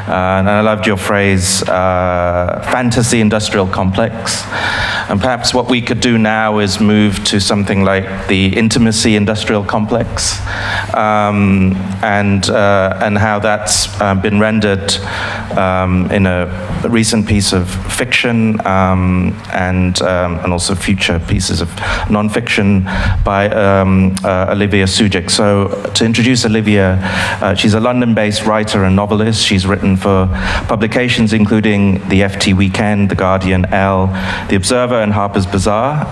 And I loved your phrase, fantasy industrial complex. And perhaps what we could do now is move to something like the intimacy industrial complex, and how that's been rendered in a recent piece of fiction, and also future pieces of non-fiction by Olivia Sudjic. So to introduce Olivia, she's a London-based writer and novelist. She's written for publications including the FT Weekend, The Guardian, Elle, The Observer, and Harper's Bazaar.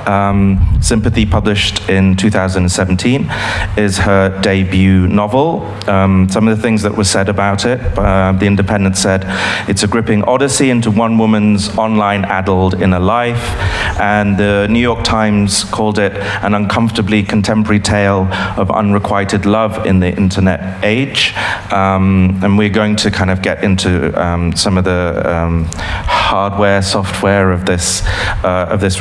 Sympathy, published in 2017, is her debut novel. Some of the things that were said about it, The Independent said, it's a gripping odyssey into one woman's online addled inner life, and the New York Times called it an uncomfortably contemporary tale of unrequited love in the internet age. And we're going to kind of get into some of the hardware, software of this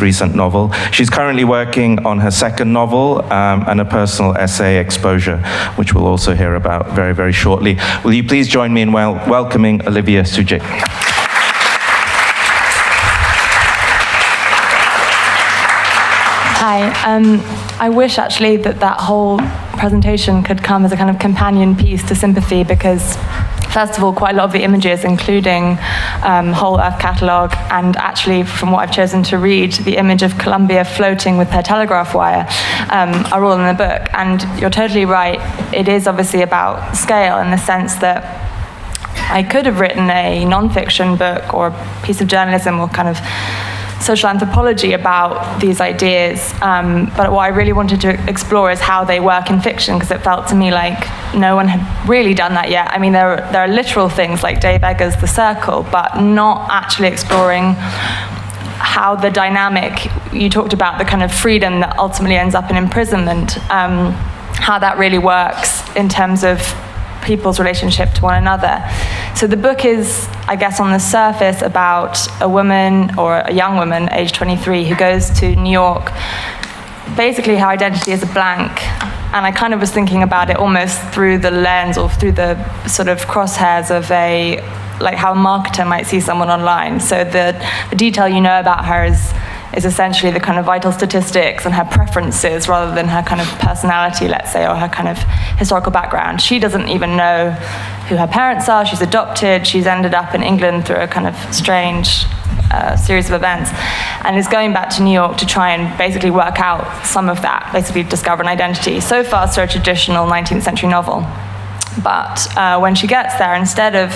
recent novel. She's currently working on her second novel and a personal essay, Exposure, which we'll also hear about very, very shortly. Will you please join me in welcoming Olivia Sudjic? Hi. I wish actually that whole presentation could come as a kind of companion piece to Sympathy, because first of all, quite a lot of the images, including whole Earth catalogue, and actually from what I've chosen to read, the image of Columbia floating with her telegraph wire, are all in the book. And you're totally right, it is obviously about scale, in the sense that I could have written a non-fiction book or a piece of journalism or kind of social anthropology about these ideas, but what I really wanted to explore is how they work in fiction, because it felt to me like no one had really done that yet. I mean, there are literal things like Dave Eggers' The Circle, but not actually exploring how the dynamic, you talked about the kind of freedom that ultimately ends up in imprisonment, how that really works in terms of people's relationship to one another. So the book is, I guess, on the surface about a woman, or a young woman, aged 23, who goes to New York. Basically, her identity is a blank. And I kind of was thinking about it almost through the lens, or through the sort of crosshairs of like how a marketer might see someone online. So the detail you know about her is essentially the kind of vital statistics and her preferences, rather than her kind of personality, let's say, or her kind of historical background. She doesn't even know who her parents are. She's adopted. She's ended up in England through a kind of strange series of events, and is going back to New York to try and basically work out some of that, basically discover an identity. So far, so a traditional 19th century novel. But when she gets there, instead of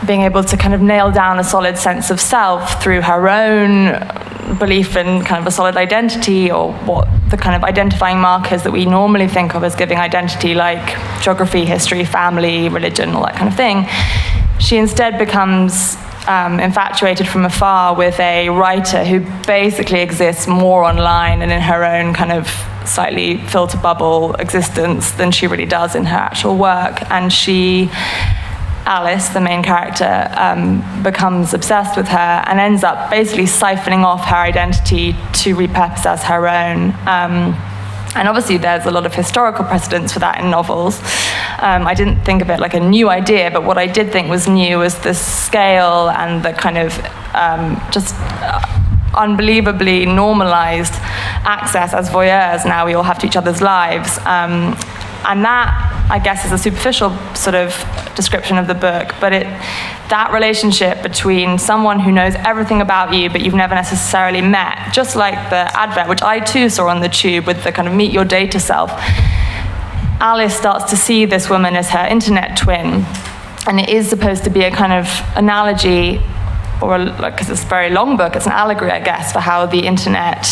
being able to kind of nail down a solid sense of self through her own belief in kind of a solid identity, or what the kind of identifying markers that we normally think of as giving identity, like geography, history, family, religion, all that kind of thing, she instead becomes infatuated from afar with a writer who basically exists more online and in her own kind of slightly filter bubble existence than she really does in her actual work. And Alice, the main character, becomes obsessed with her and ends up basically siphoning off her identity to repurpose as her own. And obviously there's a lot of historical precedents for that in novels. I didn't think of it like a new idea, but what I did think was new was the scale and the kind of just unbelievably normalized access as voyeurs now we all have to each other's lives. And that, I guess, is a superficial sort of description of the book, but that relationship between someone who knows everything about you but you've never necessarily met, just like the advert, which I too saw on the tube with the kind of meet your data self. Alice starts to see this woman as her internet twin, and it is supposed to be a kind of analogy, or because it's a very long book, it's an allegory, I guess, for how the internet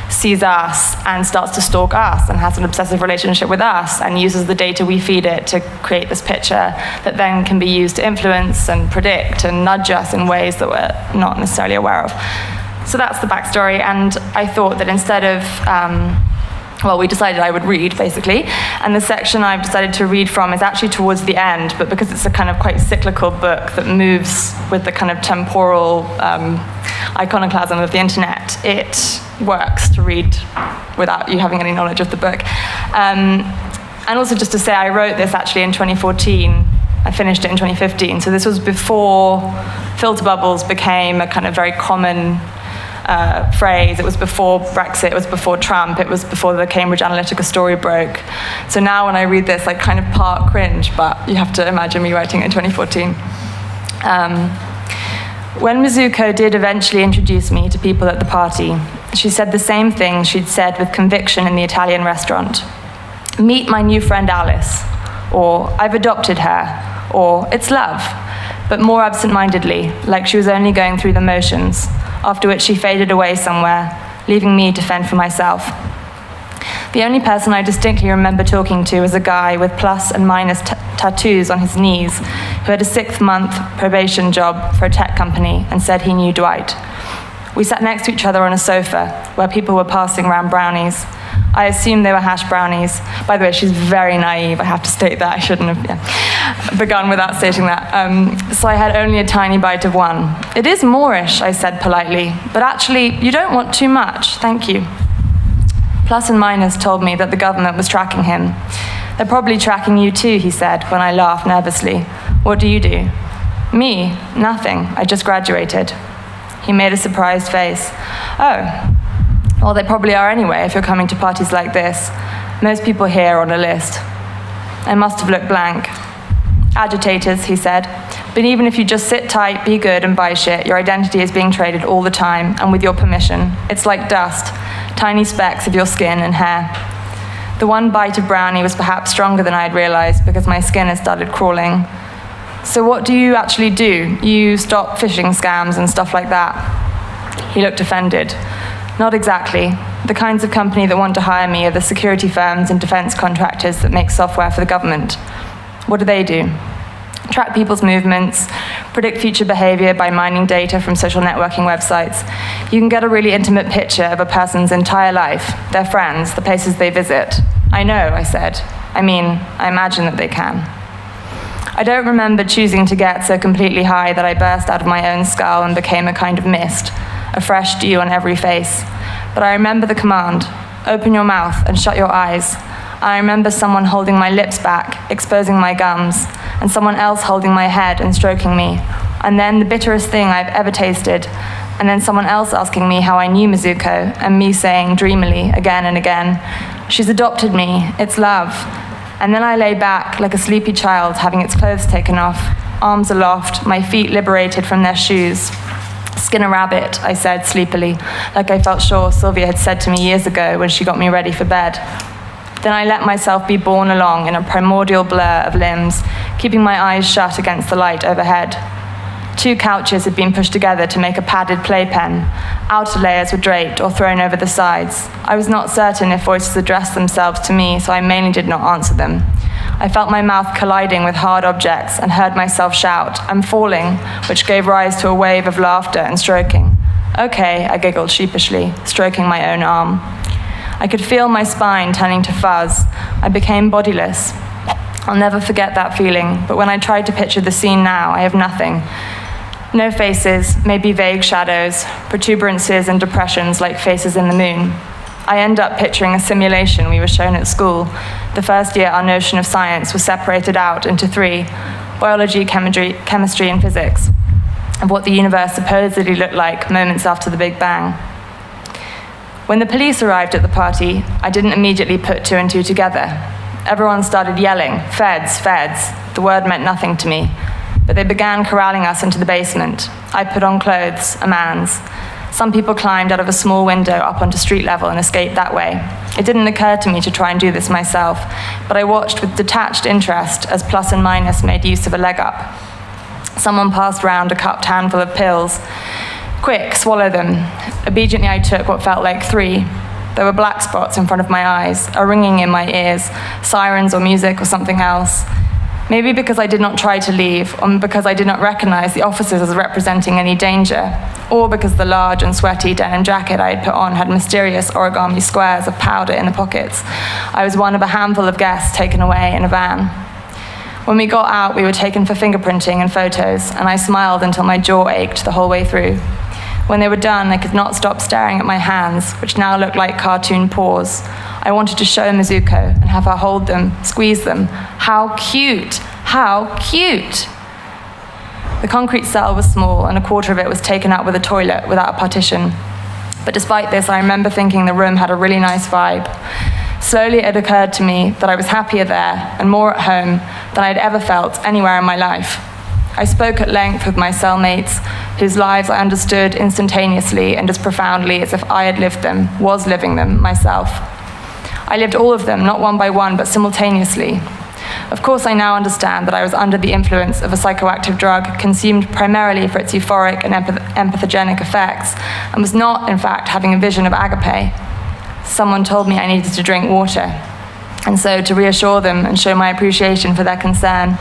sees us and starts to stalk us and has an obsessive relationship with us and uses the data we feed it to create this picture that then can be used to influence and predict and nudge us in ways that we're not necessarily aware of. So that's the backstory, and I thought that instead of we decided I would read, basically, and the section I've decided to read from is actually towards the end, but because it's a kind of quite cyclical book that moves with the kind of temporal iconoclasm of the internet, it works to read without you having any knowledge of the book. And also just to say, I wrote this actually in 2014. I finished it in 2015, so this was before filter bubbles became a kind of very common phrase. It was before Brexit, it was before Trump, it was before the Cambridge Analytica story broke. So now when I read this, I kind of part cringe, but you have to imagine me writing it in 2014. When Mizuko did eventually introduce me to people at the party, she said the same thing she'd said with conviction in the Italian restaurant. Meet my new friend Alice, or I've adopted her, or it's love, but more absent-mindedly, like she was only going through the motions, after which she faded away somewhere, leaving me to fend for myself. The only person I distinctly remember talking to was a guy with plus and minus tattoos on his knees who had a 6-month probation job for a tech company and said he knew Dwight. We sat next to each other on a sofa where people were passing around brownies. I assumed they were hash brownies. By the way, she's very naive, I have to state that. I shouldn't have begun without stating that. So I had only a tiny bite of one. It is Moorish, I said politely, but actually, you don't want too much, thank you. Plus and minus told me that the government was tracking him. They're probably tracking you too, he said, when I laughed nervously. What do you do? Me? Nothing. I just graduated. He made a surprised face. Oh. Well, they probably are anyway, if you're coming to parties like this. Most people here are on a list. I must have looked blank. Agitators, he said. But even if you just sit tight, be good, and buy shit, your identity is being traded all the time, and with your permission. It's like dust, tiny specks of your skin and hair. The one bite of brownie was perhaps stronger than I had realized because my skin had started crawling. So what do you actually do? You stop phishing scams and stuff like that? He looked offended. Not exactly. The kinds of company that want to hire me are the security firms and defense contractors that make software for the government. What do? Track people's movements, predict future behavior by mining data from social networking websites. You can get a really intimate picture of a person's entire life, their friends, the places they visit. I know, I said. I imagine that they can. I don't remember choosing to get so completely high that I burst out of my own skull and became a kind of mist, a fresh dew on every face. But I remember the command, open your mouth and shut your eyes. I remember someone holding my lips back, exposing my gums, and someone else holding my head and stroking me. And then the bitterest thing I've ever tasted, and then someone else asking me how I knew Mizuko, and me saying dreamily again and again, she's adopted me, it's love. And then I lay back like a sleepy child having its clothes taken off, arms aloft, my feet liberated from their shoes. Skin a rabbit, I said sleepily, like I felt sure Sylvia had said to me years ago when she got me ready for bed. Then I let myself be borne along in a primordial blur of limbs, keeping my eyes shut against the light overhead. 2 couches had been pushed together to make a padded playpen. Outer layers were draped or thrown over the sides. I was not certain if voices addressed themselves to me, so I mainly did not answer them. I felt my mouth colliding with hard objects and heard myself shout, "I'm falling," which gave rise to a wave of laughter and stroking. "Okay," I giggled sheepishly, stroking my own arm. I could feel my spine turning to fuzz. I became bodiless. I'll never forget that feeling, but when I try to picture the scene now, I have nothing. No faces, maybe vague shadows, protuberances and depressions like faces in the moon. I end up picturing a simulation we were shown at school. The first year, our notion of science was separated out into 3, biology, chemistry, and physics, of what the universe supposedly looked like moments after the Big Bang. When the police arrived at the party, I didn't immediately put 2 and 2 together. Everyone started yelling, "Feds, feds." The word meant nothing to me, but they began corralling us into the basement. I put on clothes, a man's. Some people climbed out of a small window up onto street level and escaped that way. It didn't occur to me to try and do this myself, but I watched with detached interest as Plus and Minus made use of a leg up. Someone passed round a cupped handful of pills. "Quick, swallow them." Obediently, I took what felt like 3. There were black spots in front of my eyes, a ringing in my ears, sirens or music or something else. Maybe because I did not try to leave, or because I did not recognize the officers as representing any danger, or because the large and sweaty denim jacket I had put on had mysterious origami squares of powder in the pockets. I was one of a handful of guests taken away in a van. When we got out, we were taken for fingerprinting and photos, and I smiled until my jaw ached the whole way through. When they were done, I could not stop staring at my hands, which now looked like cartoon paws. I wanted to show Mizuko and have her hold them, squeeze them. How cute! How cute! The concrete cell was small, and a quarter of it was taken up with a toilet without a partition. But despite this, I remember thinking the room had a really nice vibe. Slowly it occurred to me that I was happier there and more at home than I'd ever felt anywhere in my life. I spoke at length with my cellmates, whose lives I understood instantaneously and as profoundly as if I had lived them, was living them myself. I lived all of them, not one by one, but simultaneously. Of course, I now understand that I was under the influence of a psychoactive drug consumed primarily for its euphoric and empathogenic effects, and was not, in fact, having a vision of agape. Someone told me I needed to drink water. And so, to reassure them and show my appreciation for their concern,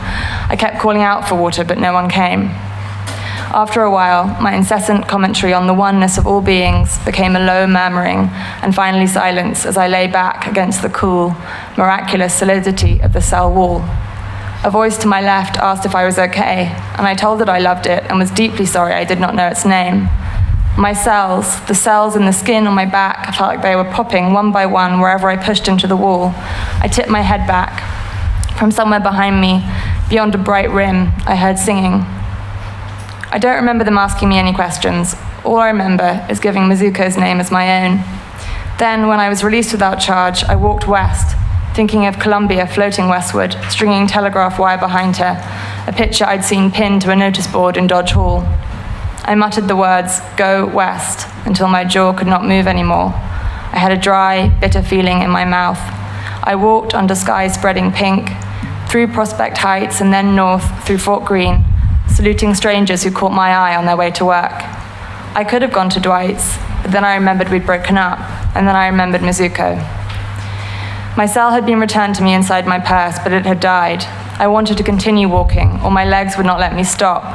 I kept calling out for water, but no one came. After a while, my incessant commentary on the oneness of all beings became a low murmuring, and finally silence as I lay back against the cool, miraculous solidity of the cell wall. A voice to my left asked if I was okay, and I told it I loved it and was deeply sorry I did not know its name. My cells, the cells in the skin on my back, felt like they were popping one by one wherever I pushed into the wall. I tipped my head back. From somewhere behind me, beyond a bright rim, I heard singing. I don't remember them asking me any questions. All I remember is giving Mizuko's name as my own. Then, when I was released without charge, I walked west, thinking of Columbia floating westward, stringing telegraph wire behind her, a picture I'd seen pinned to a notice board in Dodge Hall. I muttered the words, "Go west," until my jaw could not move anymore. I had a dry, bitter feeling in my mouth. I walked under skies spreading pink, through Prospect Heights and then north through Fort Greene, saluting strangers who caught my eye on their way to work. I could have gone to Dwight's, but then I remembered we'd broken up, and then I remembered Mizuko. My cell had been returned to me inside my purse, but it had died. I wanted to continue walking, or my legs would not let me stop.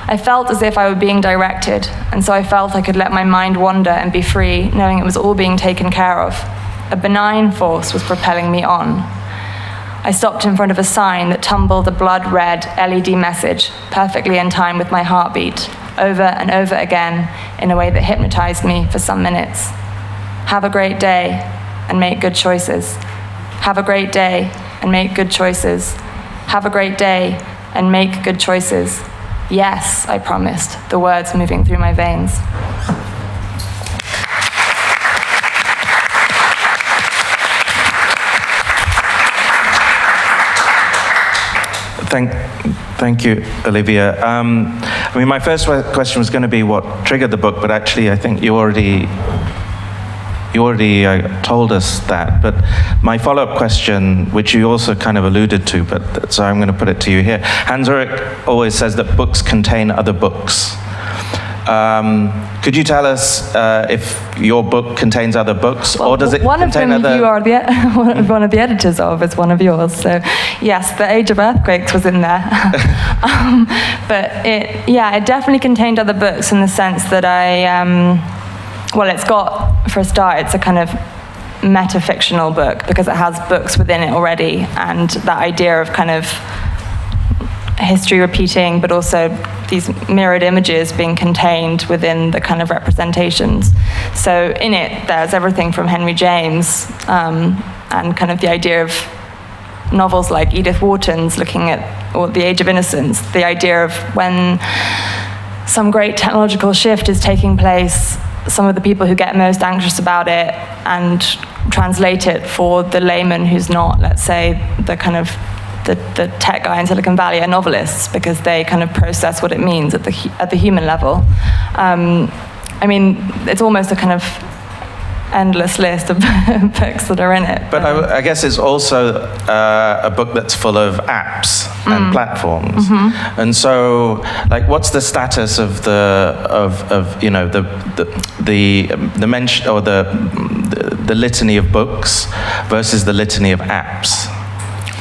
I felt as if I were being directed, and so I felt I could let my mind wander and be free, knowing it was all being taken care of. A benign force was propelling me on. I stopped in front of a sign that tumbled a blood-red LED message, perfectly in time with my heartbeat, over and over again, in a way that hypnotized me for some minutes. Have a great day, and make good choices. Have a great day, and make good choices. Have a great day, and make good choices. Yes, I promised, the words moving through my veins. Thank you, Olivia. I mean, my first question was going to be what triggered the book, but actually I think you already told us that. But my follow-up question, which you also kind of alluded to, but so I'm going to put it to you here. Hans Ulrich always says that books contain other books. Could you tell us if your book contains other books, or does it contain other... You are one of the editors of, is one of yours. So yes, The Age of Earthquakes was in there. But it definitely contained other books in the sense that it's got, for a start, it's a kind of meta-fictional book because it has books within it already, and that idea of kind of history repeating, but also these mirrored images being contained within the kind of representations. So in it, there's everything from Henry James and kind of the idea of novels like Edith Wharton's looking at The Age of Innocence, the idea of when some great technological shift is taking place, some of the people who get most anxious about it and translate it for the layman who's not, let's say, the kind of the tech guy in Silicon Valley are novelists because they kind of process what it means at the human level. I mean, it's almost a kind of endless list of books that are in it. But I guess it's also a book that's full of apps and platforms. Mm-hmm. And so, like, what's the status of the mention or the litany of books versus the litany of apps?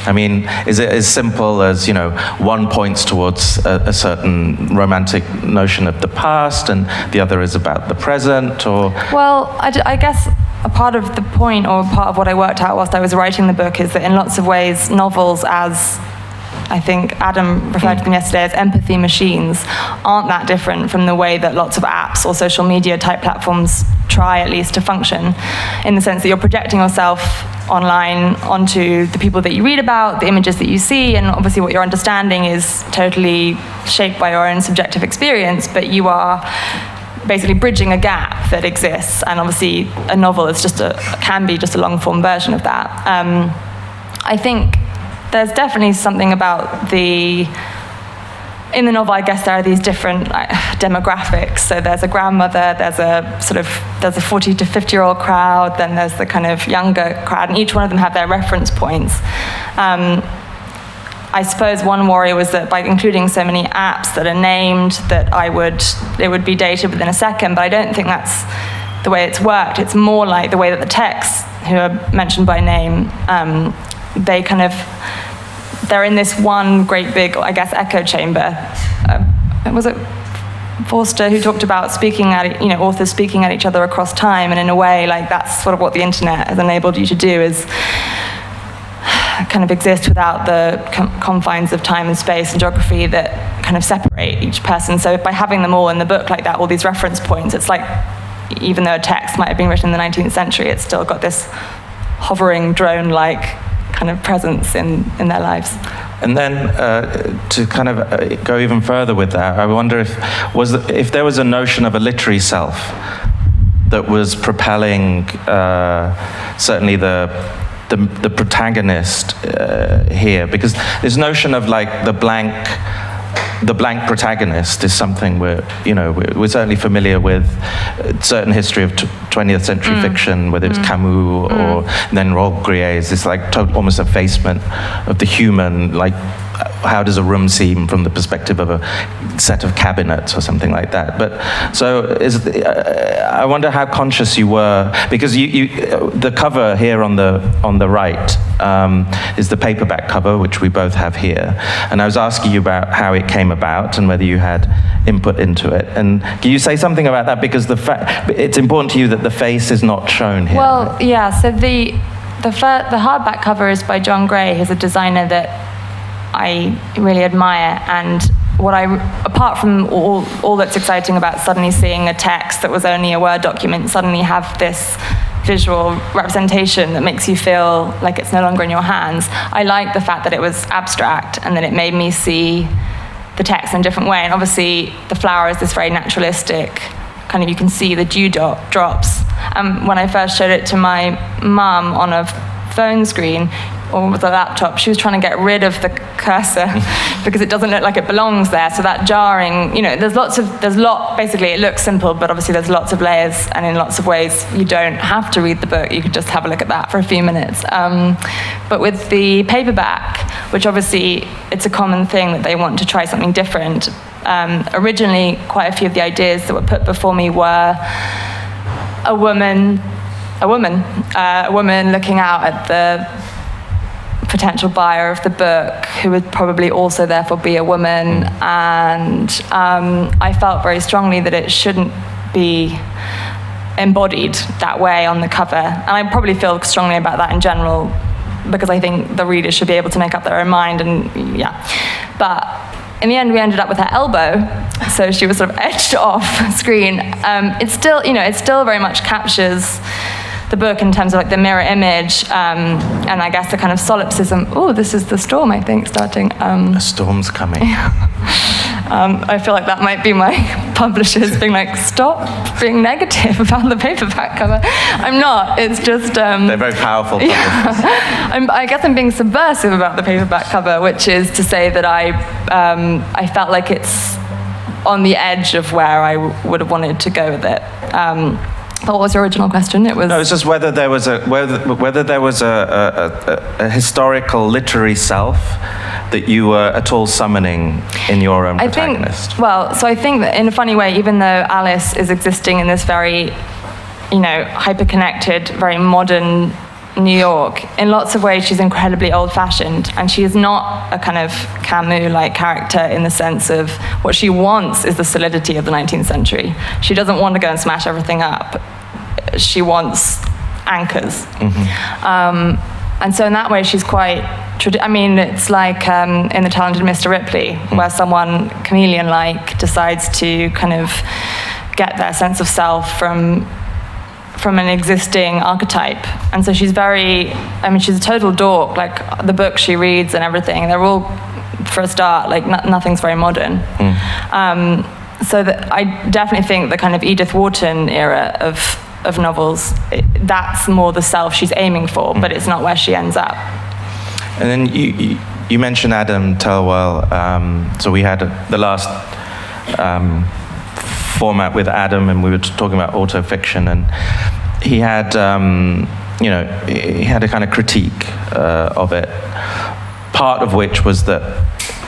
I mean, is it as simple as, one points towards a certain romantic notion of the past and the other is about the present, or? Well, I guess a part of the point, or part of what I worked out whilst I was writing the book, is that in lots of ways, novels, as I think Adam referred to them yesterday as empathy machines, aren't that different from the way that lots of apps or social media type platforms try at least to function, in the sense that you're projecting yourself online onto the people that you read about, the images that you see, and obviously what you're understanding is totally shaped by your own subjective experience, but you are basically bridging a gap that exists, and obviously a novel is can be just a long form version of that. I think there's definitely something about in the novel, I guess there are these different demographics. So there's a grandmother, there's a 40 to 50-year-old crowd, then there's the kind of younger crowd, and each one of them have their reference points. I suppose one worry was that by including so many apps that are named, that it would be dated within a second, but I don't think that's the way it's worked. It's more like the way that the texts, who are mentioned by name, they're in this one great big, I guess, echo chamber. Was it Forster who talked about authors speaking at each other across time, and in a way, like, that's sort of what the internet has enabled you to do, is kind of exist without the confines of time and space and geography that kind of separate each person. So by having them all in the book like that, all these reference points, it's like, even though a text might have been written in the 19th century, it's still got this hovering drone-like kind of presence in their lives. And then to kind of go even further with that, I wonder if there was a notion of a literary self that was propelling certainly the protagonist here, because this notion of like the blank protagonist is something we're certainly familiar with. Certain history of 20th century fiction, whether it's Camus or then Roland Grier's, this like almost effacement of the human, like how does a room seem from the perspective of a set of cabinets or something like that. But so I wonder how conscious you were, because you the cover here on the right is the paperback cover, which we both have here, and I was asking you about how it came about and whether you had input into it. And can you say something about that, because it's important to you that the face is not shown here? Well, right? Yeah. So the hardback cover is by John Gray, who's a designer that I really admire, and apart from all that's exciting about suddenly seeing a text that was only a Word document suddenly have this visual representation that makes you feel like it's no longer in your hands, I like the fact that it was abstract and that it made me see the text in a different way. And obviously the flower is this very naturalistic kind of, you can see the dew drops. When I first showed it to my mum on a phone screen, or with a laptop, she was trying to get rid of the cursor because it doesn't look like it belongs there. So that jarring, basically it looks simple, but obviously there's lots of layers, and in lots of ways you don't have to read the book, you could just have a look at that for a few minutes. But with the paperback, which obviously it's a common thing that they want to try something different, originally quite a few of the ideas that were put before me were a woman looking out at the potential buyer of the book, who would probably also therefore be a woman, and I felt very strongly that it shouldn't be embodied that way on the cover, and I probably feel strongly about that in general, because I think the reader should be able to make up their own mind, and but in the end we ended up with her elbow, so she was sort of edged off screen. It still very much captures the book in terms of like the mirror image, and I guess the kind of solipsism. Oh, this is the storm, I think, starting. A storm's coming. I feel like that might be my publishers being like, stop being negative about the paperback cover. I'm not, it's just... They're very powerful publishers. Yeah. I guess I'm being subversive about the paperback cover, which is to say that I felt like it's on the edge of where I would have wanted to go with it. But what was your original question? It was... No, it's just whether there was a historical literary self that you were at all summoning in your own protagonist. I think that in a funny way, even though Alice is existing in this very, hyper-connected, very modern New York, in lots of ways she's incredibly old-fashioned, and she is not a kind of Camus-like character in the sense of what she wants is the solidity of the 19th century. She doesn't want to go and smash everything up. She wants anchors. Mm-hmm. And so in that way she's quite, it's like in The Talented Mr. Ripley, where someone chameleon-like decides to kind of get their sense of self from an existing archetype. And so she's she's a total dork. Like, the books she reads and everything, they're all, for a start, like nothing's very modern. So that I definitely think the kind of Edith Wharton era of novels, that's more the self she's aiming for, but it's not where she ends up. And then you mentioned Adam Telwell. So we had the last format with Adam, and we were talking about autofiction, and he had he had a kind of critique of it, part of which was that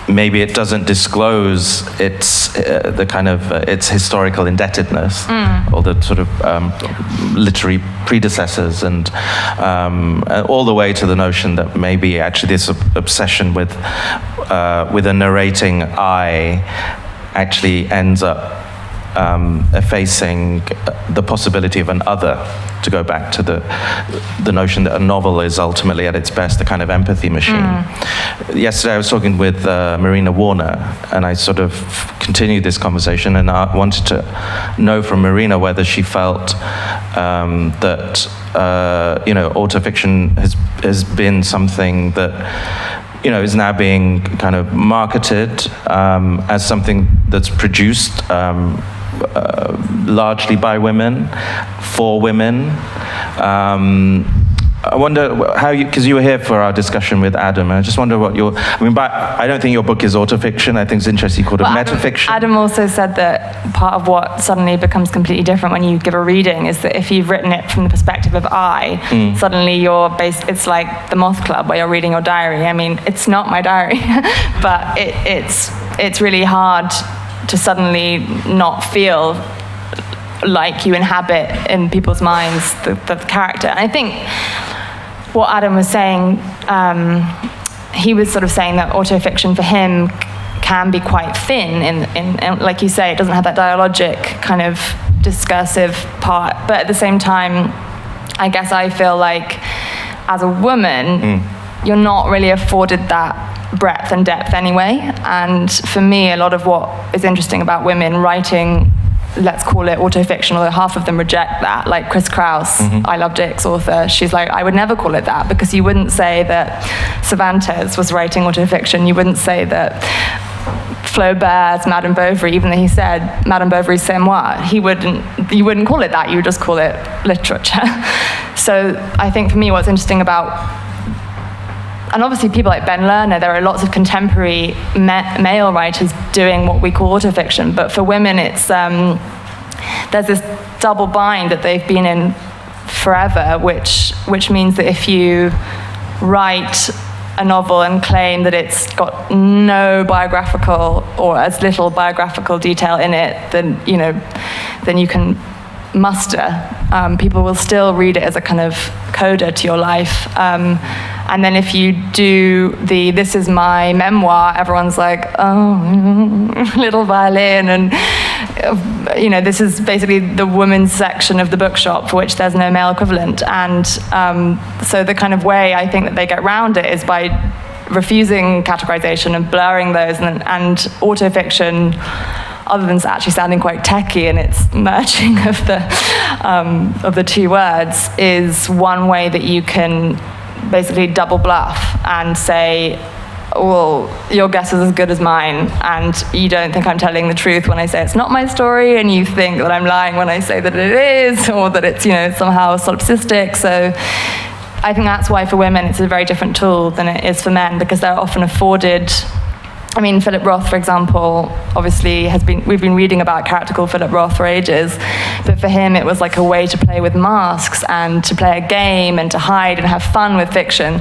maybe it doesn't disclose its its historical indebtedness, or the sort of literary predecessors, and all the way to the notion that maybe actually this obsession with a narrating I actually ends up effacing the possibility of an other, to go back to the notion that a novel is ultimately at its best a kind of empathy machine. Yesterday I was talking with Marina Warner, and I sort of continued this conversation, and I wanted to know from Marina whether she felt that autofiction has been something that is now being kind of marketed as something that's produced largely by women, for women. I wonder how because you were here for our discussion with Adam, and I just wonder what I don't think your book is autofiction. I think it's interesting you called it metafiction. Adam also said that part of what suddenly becomes completely different when you give a reading is that if you've written it from the perspective of I, suddenly it's like the Moth Club where you're reading your diary. I mean, it's not my diary, but it's really hard to suddenly not feel like you inhabit in people's minds the character. And I think what Adam was saying, he was sort of saying that autofiction for him can be quite thin, in like you say, it doesn't have that dialogic kind of discursive part, but at the same time, I guess I feel like as a woman, you're not really afforded that breadth and depth anyway. And for me, a lot of what is interesting about women writing, let's call it autofiction, although half of them reject that, like Chris Kraus, I Love Dicks author, she's like, I would never call it that, because you wouldn't say that Cervantes was writing autofiction, you wouldn't say that Flaubert's Madame Bovary, even though he said Madame Bovary's c'est moi, you wouldn't call it that, you would just call it literature. So I think for me what's interesting about and obviously people like Ben Lerner, there are lots of contemporary male writers doing what we call autofiction, but for women it's, there's this double bind that they've been in forever, which means that if you write a novel and claim that it's got no biographical or as little biographical detail in it, then you can muster. People will still read it as a kind of coda to your life. And then if you do this is my memoir, everyone's like, oh, little violin, and this is basically the women's section of the bookshop for which there's no male equivalent. And so the kind of way I think that they get around it is by refusing categorization and blurring those, and autofiction, other than actually sounding quite techy and its merging of the two words, is one way that you can basically double bluff and say, well, your guess is as good as mine, and you don't think I'm telling the truth when I say it's not my story, and you think that I'm lying when I say that it is, or that it's somehow solipsistic. So I think that's why for women it's a very different tool than it is for men, because they're often afforded. I mean, Philip Roth, for example, obviously we've been reading about a character called Philip Roth for ages, but for him it was like a way to play with masks and to play a game and to hide and have fun with fiction.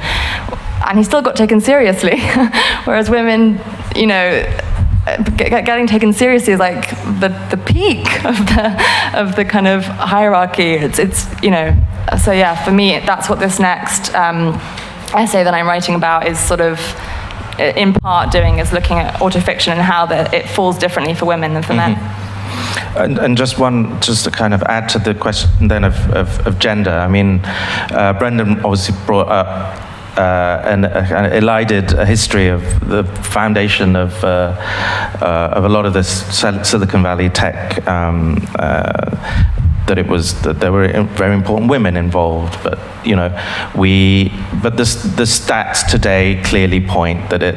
And he still got taken seriously. Whereas women, getting taken seriously is like the peak of the kind of hierarchy. So yeah, for me, that's what this next essay that I'm writing about is sort of, in part doing, is looking at autofiction and how it falls differently for women than for men. And just to kind of add to the question then of gender. I mean, Brendan obviously brought up an elided history of the foundation of a lot of this Silicon Valley tech. That there were very important women involved, but the stats today clearly point that it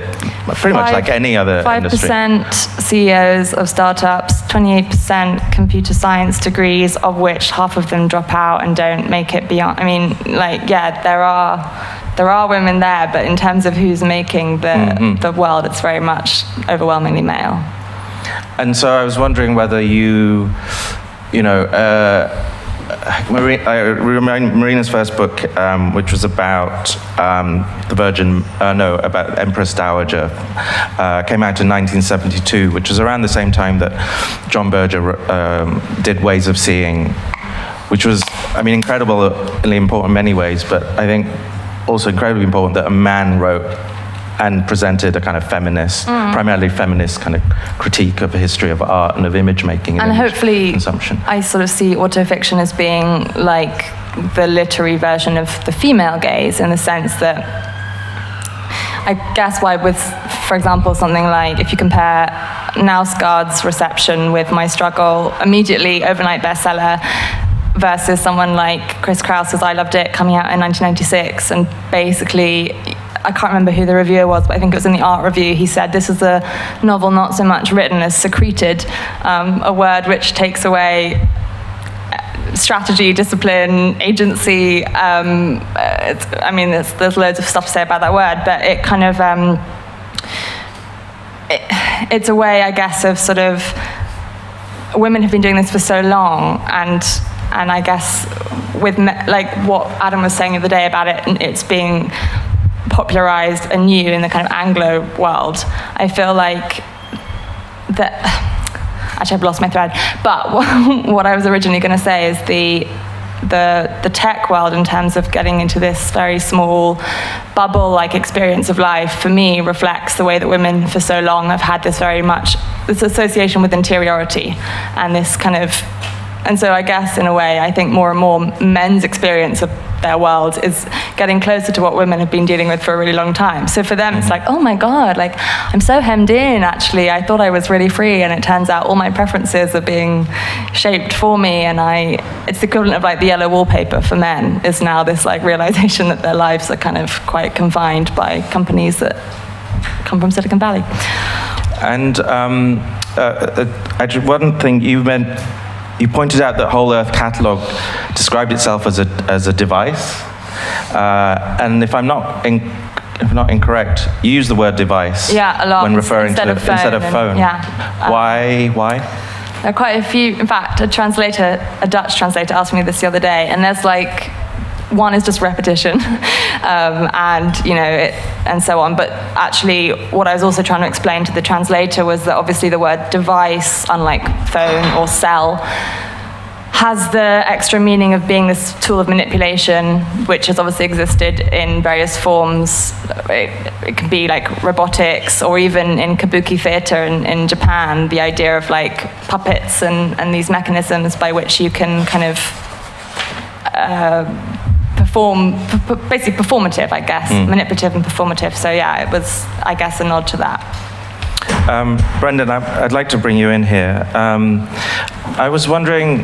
pretty much like any other industry. 5% CEOs of startups, 28% computer science degrees, of which half of them drop out and don't make it beyond. I mean, there are women there, but in terms of who's making the world, it's very much overwhelmingly male. And so I was wondering whether Marina's first book, which was about about Empress Dowager, came out in 1972, which was around the same time that John Berger did Ways of Seeing, which was, incredibly important in many ways, but I think also incredibly important that a man wrote and presented a kind of primarily feminist kind of critique of the history of art and of image making and hopefully consumption. I sort of see autofiction as being like the literary version of the female gaze, in the sense that I guess why with, for example, something like, if you compare Nausgaard's reception with My Struggle, immediately overnight bestseller, versus someone like Chris Kraus's I Loved It coming out in 1996, and basically, I can't remember who the reviewer was, but I think it was in the art review, he said this is a novel not so much written as secreted, a word which takes away strategy, discipline, agency. There's loads of stuff to say about that word, but it kind of, it's a way, I guess, of sort of, women have been doing this for so long, and I guess with like what Adam was saying the other day about it's being popularized anew in the kind of Anglo world, I feel like that. Actually, I've lost my thread. But what I was originally going to say is the tech world, in terms of getting into this very small bubble-like experience of life, for me reflects the way that women for so long have had this very much this association with interiority and this kind of. And so I guess, in a way, I think more and more men's experience of their world is getting closer to what women have been dealing with for a really long time. So for them, it's like, oh my God, like, I'm so hemmed in, actually. I thought I was really free, and it turns out all my preferences are being shaped for me, and it's the equivalent of like the yellow wallpaper for men, is now this like realization that their lives are kind of quite confined by companies that come from Silicon Valley. And actually, one thing you pointed out that Whole Earth Catalog described itself as a device, and if I'm not if not incorrect, you use the word device a lot when referring instead to of phone. instead of phone. Why? There are quite a few. In fact, a Dutch translator asked me this the other day, and there's like, one is just repetition, and and so on. But actually, what I was also trying to explain to the translator was that obviously the word device, unlike phone or cell, has the extra meaning of being this tool of manipulation, which has obviously existed in various forms. It can be like robotics, or even in kabuki theater in Japan, the idea of like puppets and these mechanisms by which you can kind of perform, basically performative, I guess, manipulative and performative. So yeah, it was, I guess, a nod to that. Brendan, I'd like to bring you in here. I was wondering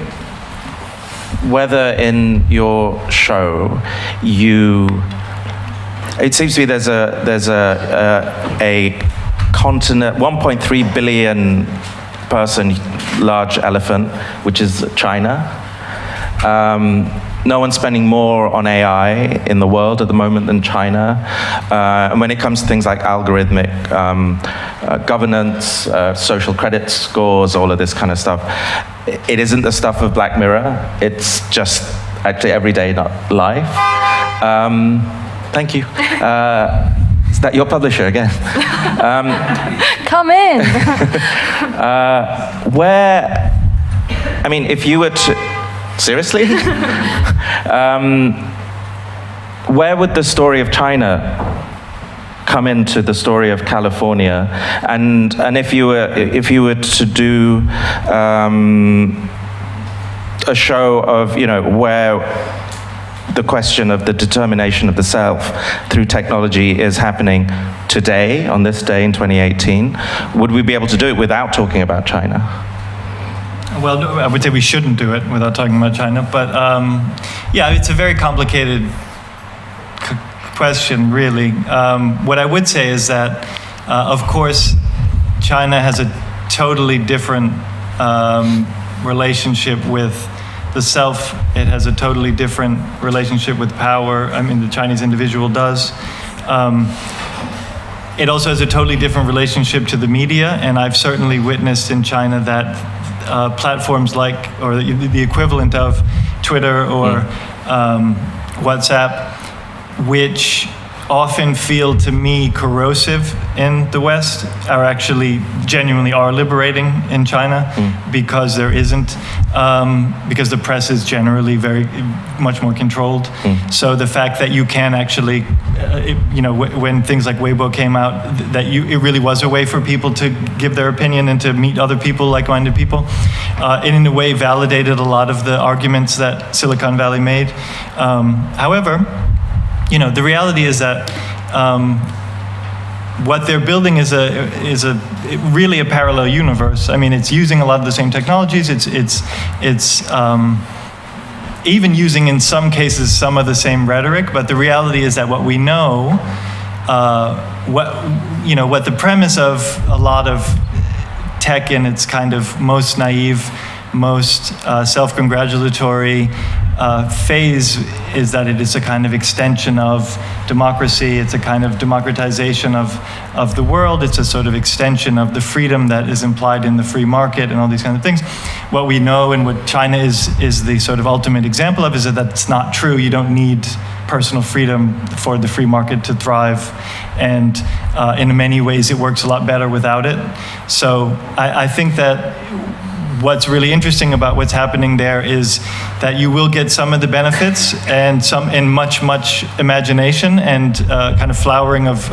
whether in your show it seems to me there's a continent, 1.3 billion person large elephant, which is China. No one's spending more on AI in the world at the moment than China. And when it comes to things like algorithmic governance, social credit scores, all of this kind of stuff, it isn't the stuff of Black Mirror. It's just actually everyday life. Thank you. Is that your publisher again? Come in. If you were to... Seriously? Where would the story of China come into the story of California? And if you were to do a show of where the question of the determination of the self through technology is happening today, on this day in 2018, would we be able to do it without talking about China? Well, no, I would say we shouldn't do it without talking about China, but it's a very complicated question, really. What I would say is that, of course, China has a totally different relationship with the self. It has a totally different relationship with power. The Chinese individual does. It also has a totally different relationship to the media, and I've certainly witnessed in China that platforms like, or the equivalent of Twitter or WhatsApp, which often feel to me corrosive in the West, are actually genuinely liberating in China, because there isn't, because the press is generally very much more controlled. So the fact that you can actually, when things like Weibo came out, that it really was a way for people to give their opinion and to meet other people, like-minded people. It in a way validated a lot of the arguments that Silicon Valley made. However, the reality is that what they're building is really a parallel universe. It's using a lot of the same technologies. It's even using, in some cases, some of the same rhetoric. But the reality is that what we know, what the premise of a lot of tech in its kind of most naive, most self-congratulatory phase is that it is a kind of extension of democracy. It's a kind of democratization of the world. It's a sort of extension of the freedom that is implied in the free market and all these kinds of things. What we know and what China is the sort of ultimate example of is that that's not true. You don't need personal freedom for the free market to thrive. And in many ways, it works a lot better without it. So I think that what's really interesting about what's happening there is that you will get some of the benefits and some in much imagination and kind of flowering of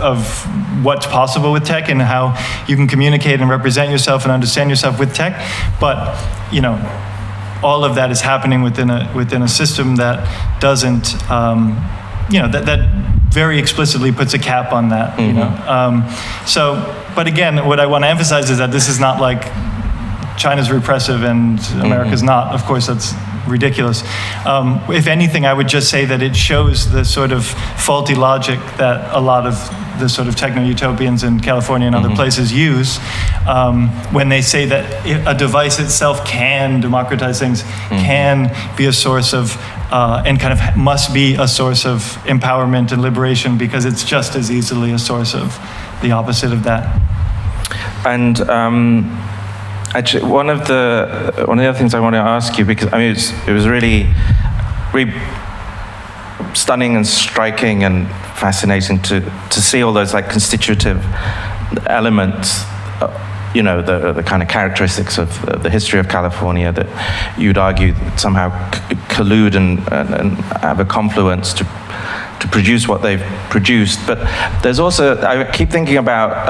what's possible with tech and how you can communicate and represent yourself and understand yourself with tech. But all of that is happening within a system that doesn't that very explicitly puts a cap on that. But again, what I want to emphasize is that this is not like China's repressive and America's not. Of course, that's ridiculous. If anything, I would just say that it shows the sort of faulty logic that a lot of the sort of techno-utopians in California and other places use when they say that a device itself can democratize things, can be a source of and kind of must be a source of empowerment and liberation, because it's just as easily a source of the opposite of that. And actually, one of the other things I want to ask you, because I mean, it was really stunning and striking and fascinating to see all those like constitutive elements, the kind of characteristics of the history of California that you'd argue that somehow collude and have a confluence to produce what they've produced. But there's also, I keep thinking about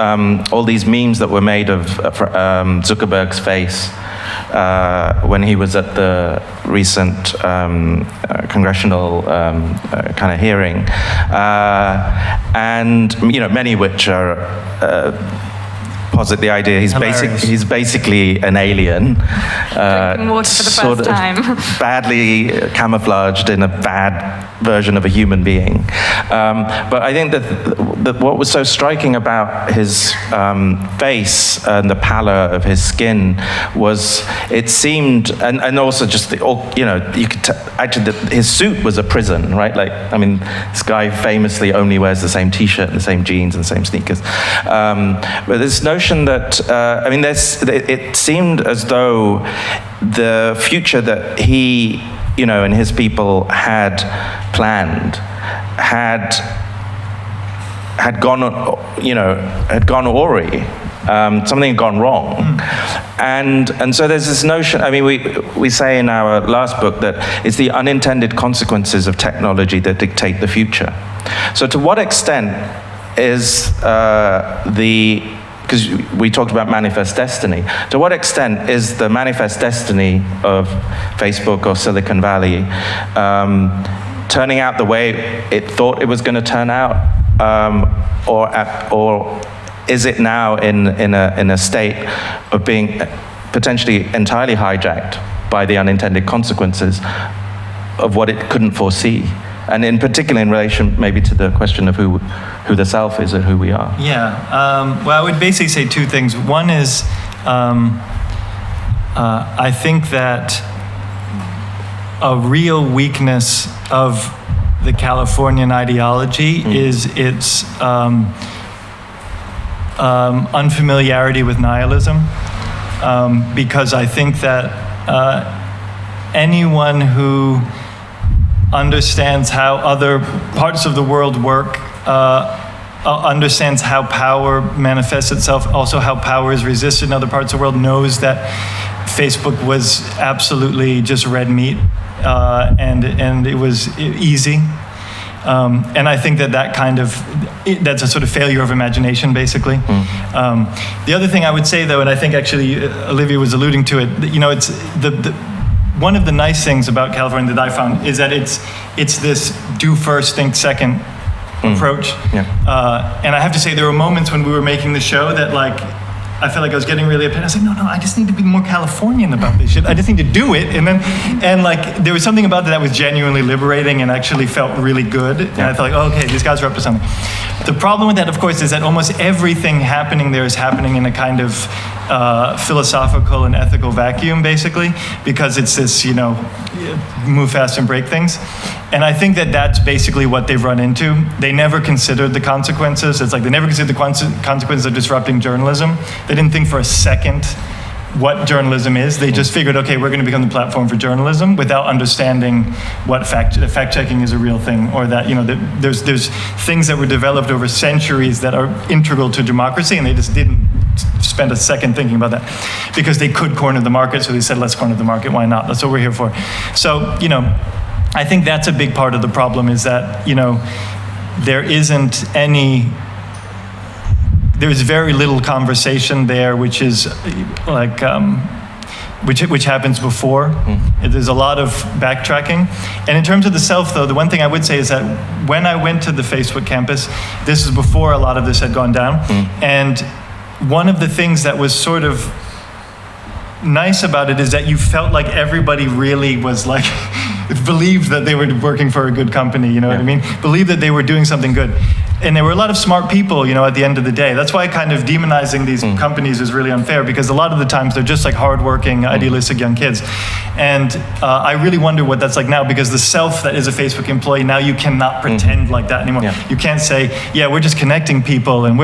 all these memes that were made of Zuckerberg's face when he was at the recent congressional kind of hearing, and many which are posit the idea he's basically an alien, drinking water for the first time, badly camouflaged in a bad version of a human being. But I think that what was so striking about his face and the pallor of his skin was, it seemed, and also just you could actually his suit was a prison, right? Like, I mean, this guy famously only wears the same T-shirt and the same jeans and the same sneakers. But this notion that it seemed as though the future that he, and his people had planned had gone awry. Something had gone wrong, and so there's this notion. I mean, we say in our last book that it's the unintended consequences of technology that dictate the future. So to what extent is because we talked about manifest destiny, to what extent is the manifest destiny of Facebook or Silicon Valley turning out the way it thought it was going to turn out, or is it now in a state of being potentially entirely hijacked by the unintended consequences of what it couldn't foresee? And in particular, in relation maybe to the question of who the self is and who we are. Yeah. Well, I would basically say two things. One is, I think that a real weakness of the Californian ideology is its unfamiliarity with nihilism, because I think that anyone who understands how other parts of the world work, understands how power manifests itself, also how power is resisted in other parts of the world, knows that Facebook was absolutely just red meat, and it was easy. And I think that that's a sort of failure of imagination, basically. The other thing I would say, though, and I think actually Olivia was alluding to it, it's one of the nice things about California that I found is that it's this do first, think second approach. Yeah. And I have to say, there were moments when we were making the show that, like, I felt like I was getting really upset. I was like, no, I just need to be more Californian about this shit. I just need to do it. And there was something about that was genuinely liberating and actually felt really good. Yeah. And I felt like, oh, okay, these guys are up to something. The problem with that, of course, is that almost everything happening there is happening in a kind of philosophical and ethical vacuum, basically, because it's this, move fast and break things. And I think that that's basically what they've run into. They never considered the consequences. It's like they never considered the consequences of disrupting journalism. They didn't think for a second what journalism is. They just figured, okay, we're going to become the platform for journalism, without understanding what fact-checking is a real thing, or that there's things that were developed over centuries that are integral to democracy, and they just didn't spend a second thinking about that, because they could corner the market. So they said, let's corner the market. Why not? That's what we're here for. So I think that's a big part of the problem, is that there's very little conversation there, which is like, which happens before. There's a lot of backtracking. And in terms of the self, though, the one thing I would say is that when I went to the Facebook campus, this is before a lot of this had gone down, and one of the things that was sort of nice about it is that you felt like everybody really was like, believed that they were working for a good company, what I mean? Believed that they were doing something good. And there were a lot of smart people, at the end of the day. That's why kind of demonizing these companies is really unfair, because a lot of the times they're just like hardworking, idealistic young kids. And I really wonder what that's like now, because the self that is a Facebook employee, now you cannot pretend like that anymore. Yeah. You can't say, yeah, we're just connecting people, and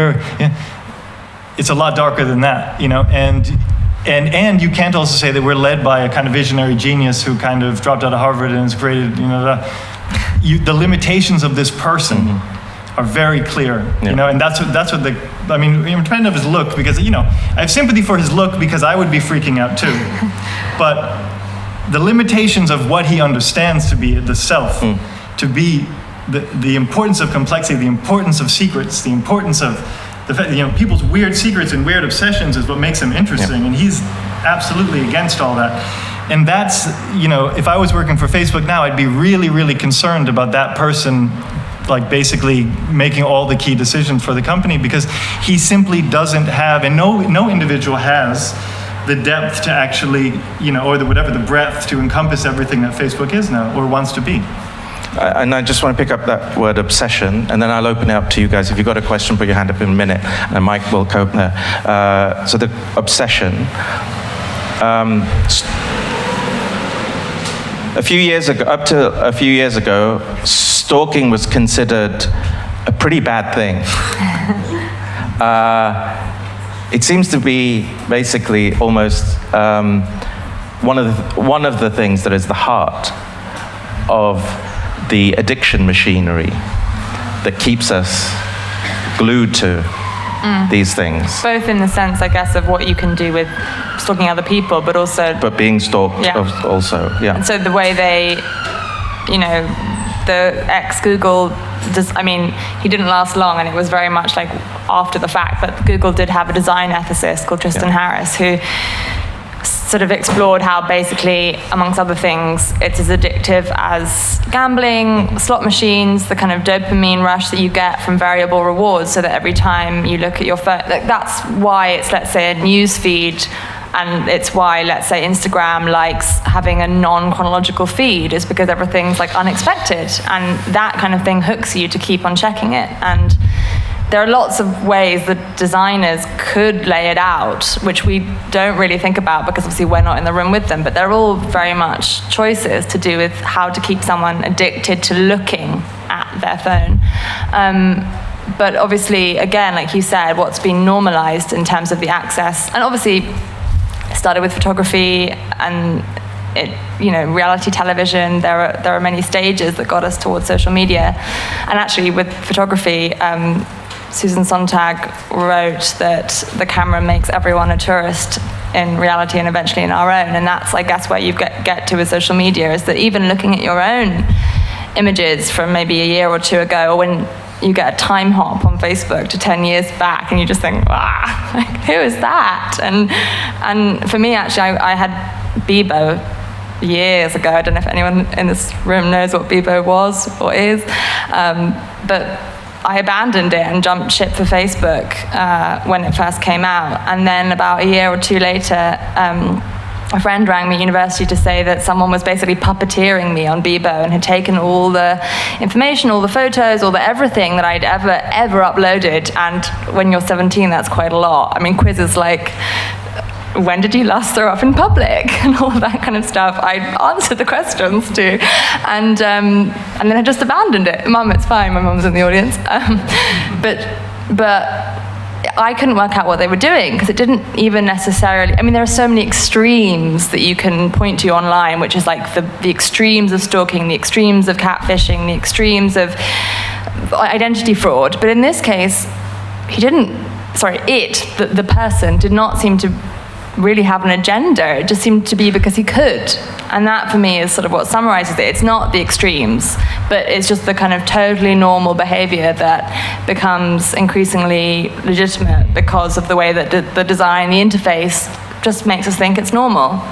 it's a lot darker than that, And you can't also say that we're led by a kind of visionary genius who kind of dropped out of Harvard and has created, the limitations of this person are very clear, and that's what independent of his look, because, I have sympathy for his look because I would be freaking out too. But the limitations of what he understands to be the self, to be the importance of complexity, the importance of secrets, the importance of the fact that, people's weird secrets and weird obsessions is what makes him interesting, and he's absolutely against all that. And that's, if I was working for Facebook now, I'd be really, really concerned about that person, like basically making all the key decisions for the company, because he simply doesn't have, and no individual has the depth to actually, or the breadth to encompass everything that Facebook is now, or wants to be. And I just want to pick up that word obsession, and then I'll open it up to you guys. If you've got a question, put your hand up in a minute, and Mike will cope there. So the obsession. Up to a few years ago, stalking was considered a pretty bad thing. It seems to be basically almost one of the things that is the heart of the addiction machinery that keeps us glued to these things. Both in the sense, I guess, of what you can do with stalking other people, but also... But being stalked also, yeah. And so the way they, the ex-Google, he didn't last long, and it was very much like after the fact, but Google did have a design ethicist called Tristan Harris, who sort of explored how basically, amongst other things, it's as addictive as gambling, slot machines, the kind of dopamine rush that you get from variable rewards, so that every time you look at your phone, that's why it's, let's say, a news feed, and it's why, let's say, Instagram likes having a non-chronological feed, is because everything's like unexpected, and that kind of thing hooks you to keep on checking it. And there are lots of ways that designers could lay it out, which we don't really think about because obviously we're not in the room with them, but they're all very much choices to do with how to keep someone addicted to looking at their phone. But obviously, again, like you said, what's been normalized in terms of the access, and obviously it started with photography and reality television. There are many stages that got us towards social media. And actually with photography, Susan Sontag wrote that the camera makes everyone a tourist in reality and eventually in our own. And that's, I guess, where you get to with social media, is that even looking at your own images from maybe a year or two ago, or when you get a time hop on Facebook to 10 years back, and you just think, who is that? And for me, actually, I had Bebo years ago. I don't know if anyone in this room knows what Bebo was or is, but I abandoned it and jumped ship for Facebook when it first came out. And then about a year or two later, a friend rang me at university to say that someone was basically puppeteering me on Bebo and had taken all the information, all the photos, all the everything that I'd ever uploaded. And when you're 17, that's quite a lot. Quizzes like, when did you last throw up in public, and all that kind of stuff. I answered the questions too, and then I just abandoned it. Mum, it's fine. My mum's in the audience, but I couldn't work out what they were doing, because it didn't even necessarily. There are so many extremes that you can point to online, which is like the extremes of stalking, the extremes of catfishing, the extremes of identity fraud. But in this case, the person did not seem to really have an agenda. It just seemed to be because he could. And that for me is sort of what summarizes it. It's not the extremes, but it's just the kind of totally normal behavior that becomes increasingly legitimate because of the way that the design, the interface just makes us think it's normal.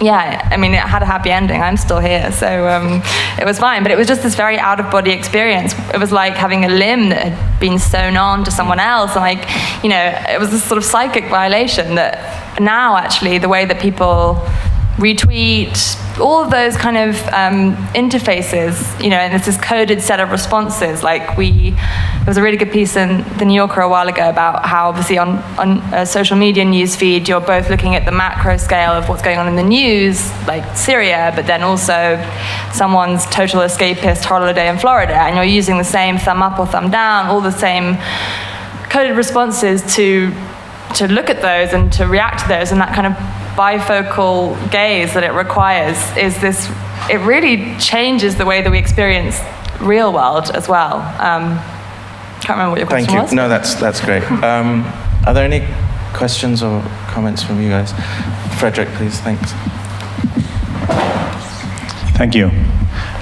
It had a happy ending. I'm still here, so it was fine. But it was just this very out-of-body experience. It was like having a limb that had been sewn on to someone else, and it was this sort of psychic violation that now, actually, the way that people retweet, all of those kind of interfaces, and it's this coded set of responses. Like there was a really good piece in the New Yorker a while ago about how obviously on a social media news feed, you're both looking at the macro scale of what's going on in the news, like Syria, but then also someone's total escapist holiday in Florida, and you're using the same thumb up or thumb down, all the same coded responses to look at those and to react to those, and that kind of bifocal gaze that it requires it really changes the way that we experience real world as well. Can't remember what your question was. Thank you. No, that's great. Are there any questions or comments from you guys? Frederick, please. Thanks. Thank you.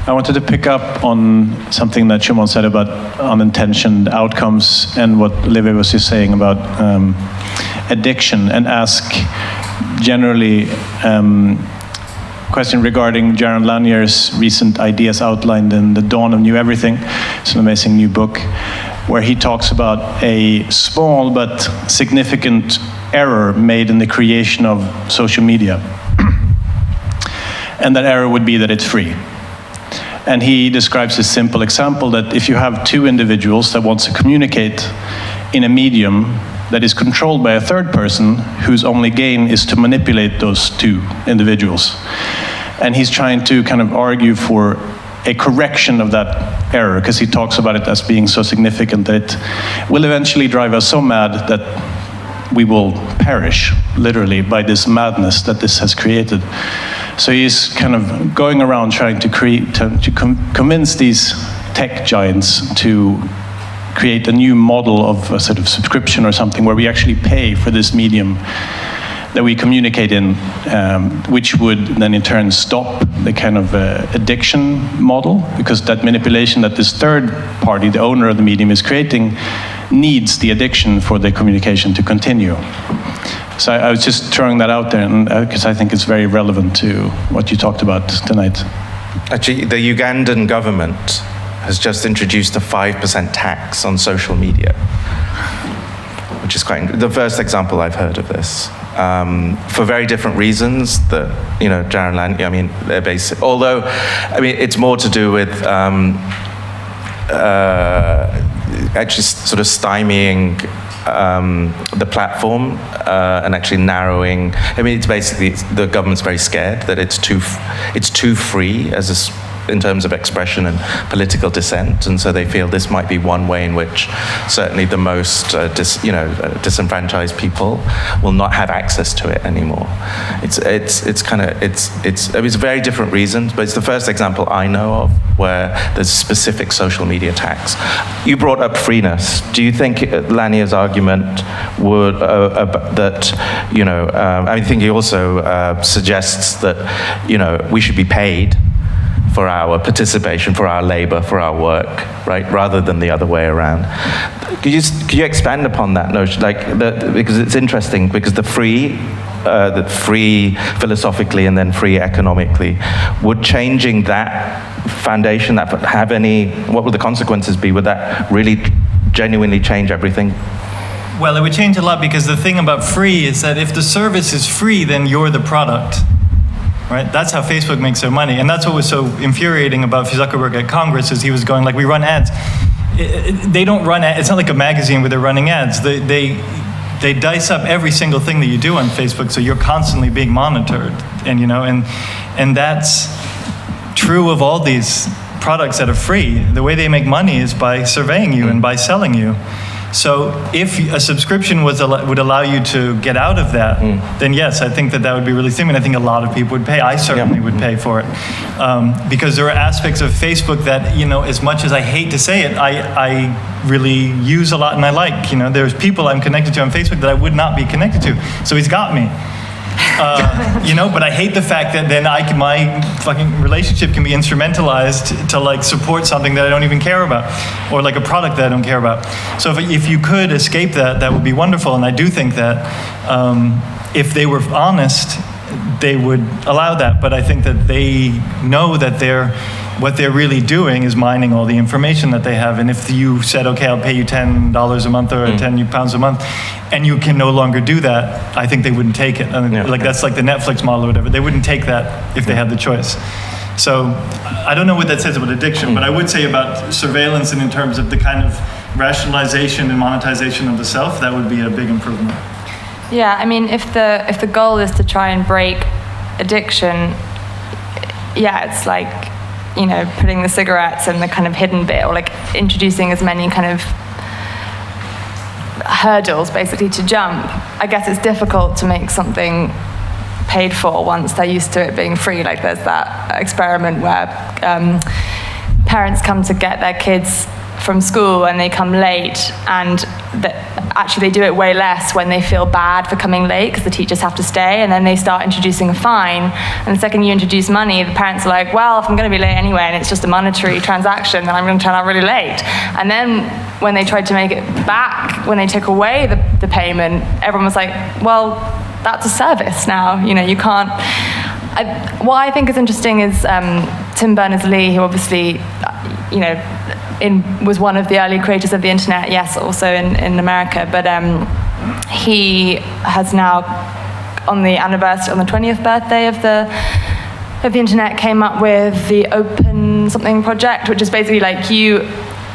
I wanted to pick up on something that Shumon said about unintentioned outcomes and what Olivia was just saying about addiction, and ask generally question regarding Jaron Lanier's recent ideas outlined in The Dawn of New Everything. It's an amazing new book where he talks about a small but significant error made in the creation of social media. And that error would be that it's free. And he describes a simple example that if you have two individuals that want to communicate in a medium that is controlled by a third person whose only gain is to manipulate those two individuals. And he's trying to kind of argue for a correction of that error, because he talks about it as being so significant that it will eventually drive us so mad that we will perish, literally, by this madness that this has created. So he's kind of going around trying to convince these tech giants to create a new model of a sort of subscription or something where we actually pay for this medium that we communicate in, which would then in turn stop the kind of addiction model, because that manipulation that this third party, the owner of the medium, is creating needs the addiction for the communication to continue. So I was just throwing that out there, because I think it's very relevant to what you talked about tonight. Actually, the Ugandan government has just introduced a 5% tax on social media, which is quite the first example I've heard of this, for very different reasons. That Jaron Lanier, I mean, they're basic. Although, I mean, it's more to do with actually sort of stymieing the platform and actually narrowing. I mean, it's basically the government's very scared that it's too free in terms of expression and political dissent, and so they feel this might be one way in which certainly the most disenfranchised people will not have access to it anymore. It's very different reasons, but it's the first example I know of where there's specific social media tax. You brought up freeness. Do you think Lanier's argument would I think he also suggests that we should be paid for our participation, for our labor, for our work, right, rather than the other way around. Could you expand upon that notion, because it's interesting, because the free philosophically and then free economically, would changing that foundation, what would the consequences be? Would that really genuinely change everything? Well, it would change a lot, because the thing about free is that if the service is free, then you're the product. Right? That's how Facebook makes their money. And that's what was so infuriating about Zuckerberg at Congress, is he was going, we run ads. They don't run ads. It's not like a magazine where they're running ads. They dice up every single thing that you do on Facebook, so you're constantly being monitored. And that's true of all these products that are free. The way they make money is by surveying you and by selling you. So if a subscription would allow you to get out of that, then yes, I think that would be really stimulating. I think a lot of people would pay. I certainly would pay for it. Because there are aspects of Facebook that, as much as I hate to say it, I really use a lot and I like. There's people I'm connected to on Facebook that I would not be connected to. So he's got me. But I hate the fact that then my fucking relationship can be instrumentalized to support something that I don't even care about, or a product that I don't care about. So if you could escape that, that would be wonderful. And I do think that if they were honest, they would allow that. But I think that they know that they're what they're really doing is mining all the information that they have. And if you said, okay, I'll pay you $10 a month or 10 pounds a month, and you can no longer do that, I think they wouldn't take it. I mean, like that's like the Netflix model or whatever. They wouldn't take that if they had the choice. So I don't know what that says about addiction, but I would say about surveillance and in terms of the kind of rationalization and monetization of the self, that would be a big improvement. Yeah, I mean, if the goal is to try and break addiction, yeah, it's like, you know, putting the cigarettes in the kind of hidden bit, or like introducing as many kind of hurdles basically to jump. I guess it's difficult to make something paid for once they're used to it being free. Like there's that experiment where parents come to get their kids from school and they come late, and actually they do it way less when they feel bad for coming late because the teachers have to stay, and then they start introducing a fine, and the second you introduce money, the parents are like, well, if I'm going to be late anyway and it's just a monetary transaction, then I'm going to turn out really late. And then when they tried to make it back, when they took away the payment, everyone was like, well, that's a service now, you know, you can't. What I think is interesting is Tim Berners-Lee, who obviously, you know, was one of the early creators of the internet, yes, also in America, but he has now, on the 20th birthday of the internet, came up with the Open Something project, which is basically like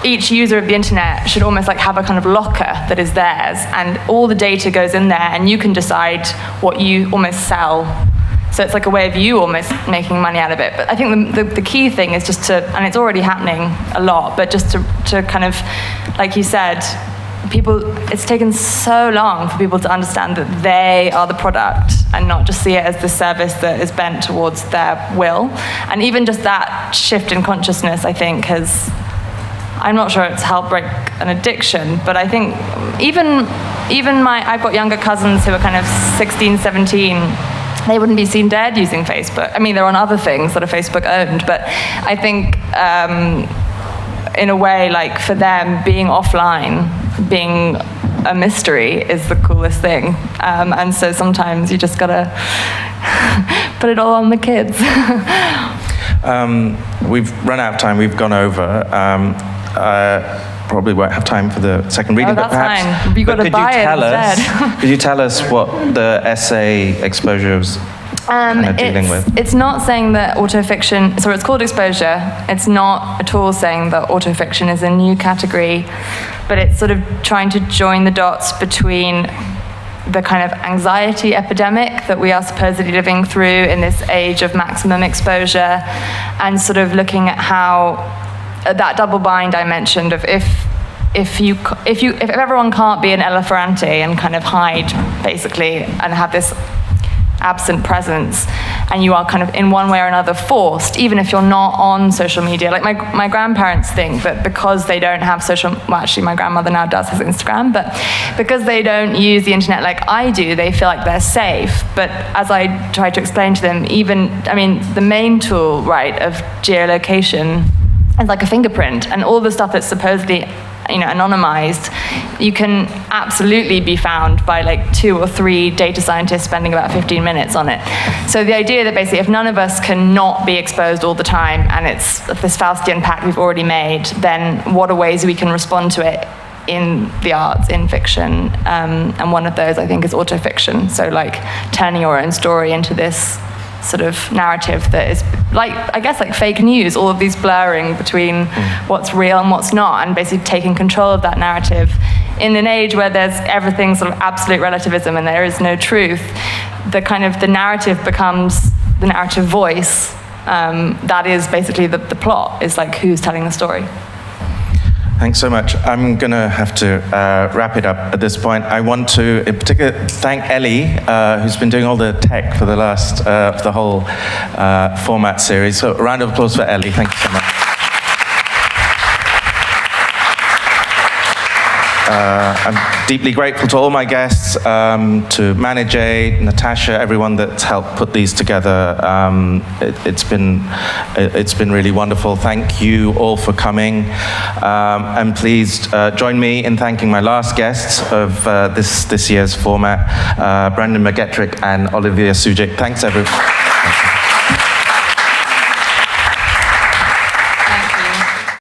each user of the internet should almost like have a kind of locker that is theirs, and all the data goes in there, and you can decide what you almost sell. So it's like a way of you almost making money out of it. But I think the key thing is just to, and it's already happening a lot, but just to kind of, like you said, it's taken so long for people to understand that they are the product and not just see it as the service that is bent towards their will. And even just that shift in consciousness, I think, I'm not sure it's helped break an addiction, but I think even I've got younger cousins who are kind of 16, 17, they wouldn't be seen dead using Facebook. I mean, they're on other things that are Facebook owned, but I think in a way, like for them, being offline, being a mystery is the coolest thing. And so sometimes you just gotta put it all on the kids. We've run out of time, we've gone over. Probably won't have time for the second reading, but perhaps fine. You got to buy it instead. Could you tell us what the essay exposure was kind of dealing with? It's not saying that autofiction, so it's called exposure. It's not at all saying that autofiction is a new category, but it's sort of trying to join the dots between the kind of anxiety epidemic that we are supposedly living through in this age of maximum exposure, and sort of looking at how that double bind I mentioned of if everyone can't be an elefante and kind of hide basically and have this absent presence, and you are kind of in one way or another forced, even if you're not on social media. Like my grandparents think that because they don't have well, actually my grandmother now does has Instagram, but because they don't use the internet like I do, they feel like they're safe. But as I try to explain to them, the main tool, right, of geolocation is like a fingerprint, and all the stuff that's supposedly, anonymized, you can absolutely be found by like 2 or 3 data scientists spending about 15 minutes on it. So the idea that basically if none of us can not be exposed all the time, and it's this Faustian pact we've already made, then what are ways we can respond to it in the arts, in fiction, and one of those I think is autofiction. So like turning your own story into this sort of narrative that is like fake news, all of these blurring between what's real and what's not, and basically taking control of that narrative in an age where there's everything sort of absolute relativism and there is no truth. The narrative becomes the narrative voice. That is basically the plot, is like who's telling the story. Thanks so much. I'm going to have to wrap it up at this point. I want to, in particular, thank Ellie, who's been doing all the tech for the whole format series. So a round of applause for Ellie. Thank you so much. I'm deeply grateful to all my guests, to Manijay, Natasha, everyone that's helped put these together. It's been really wonderful. Thank you all for coming. And please join me in thanking my last guests of this year's format, Brandon McGetrick and Olivia Sudjic. Thanks, everyone.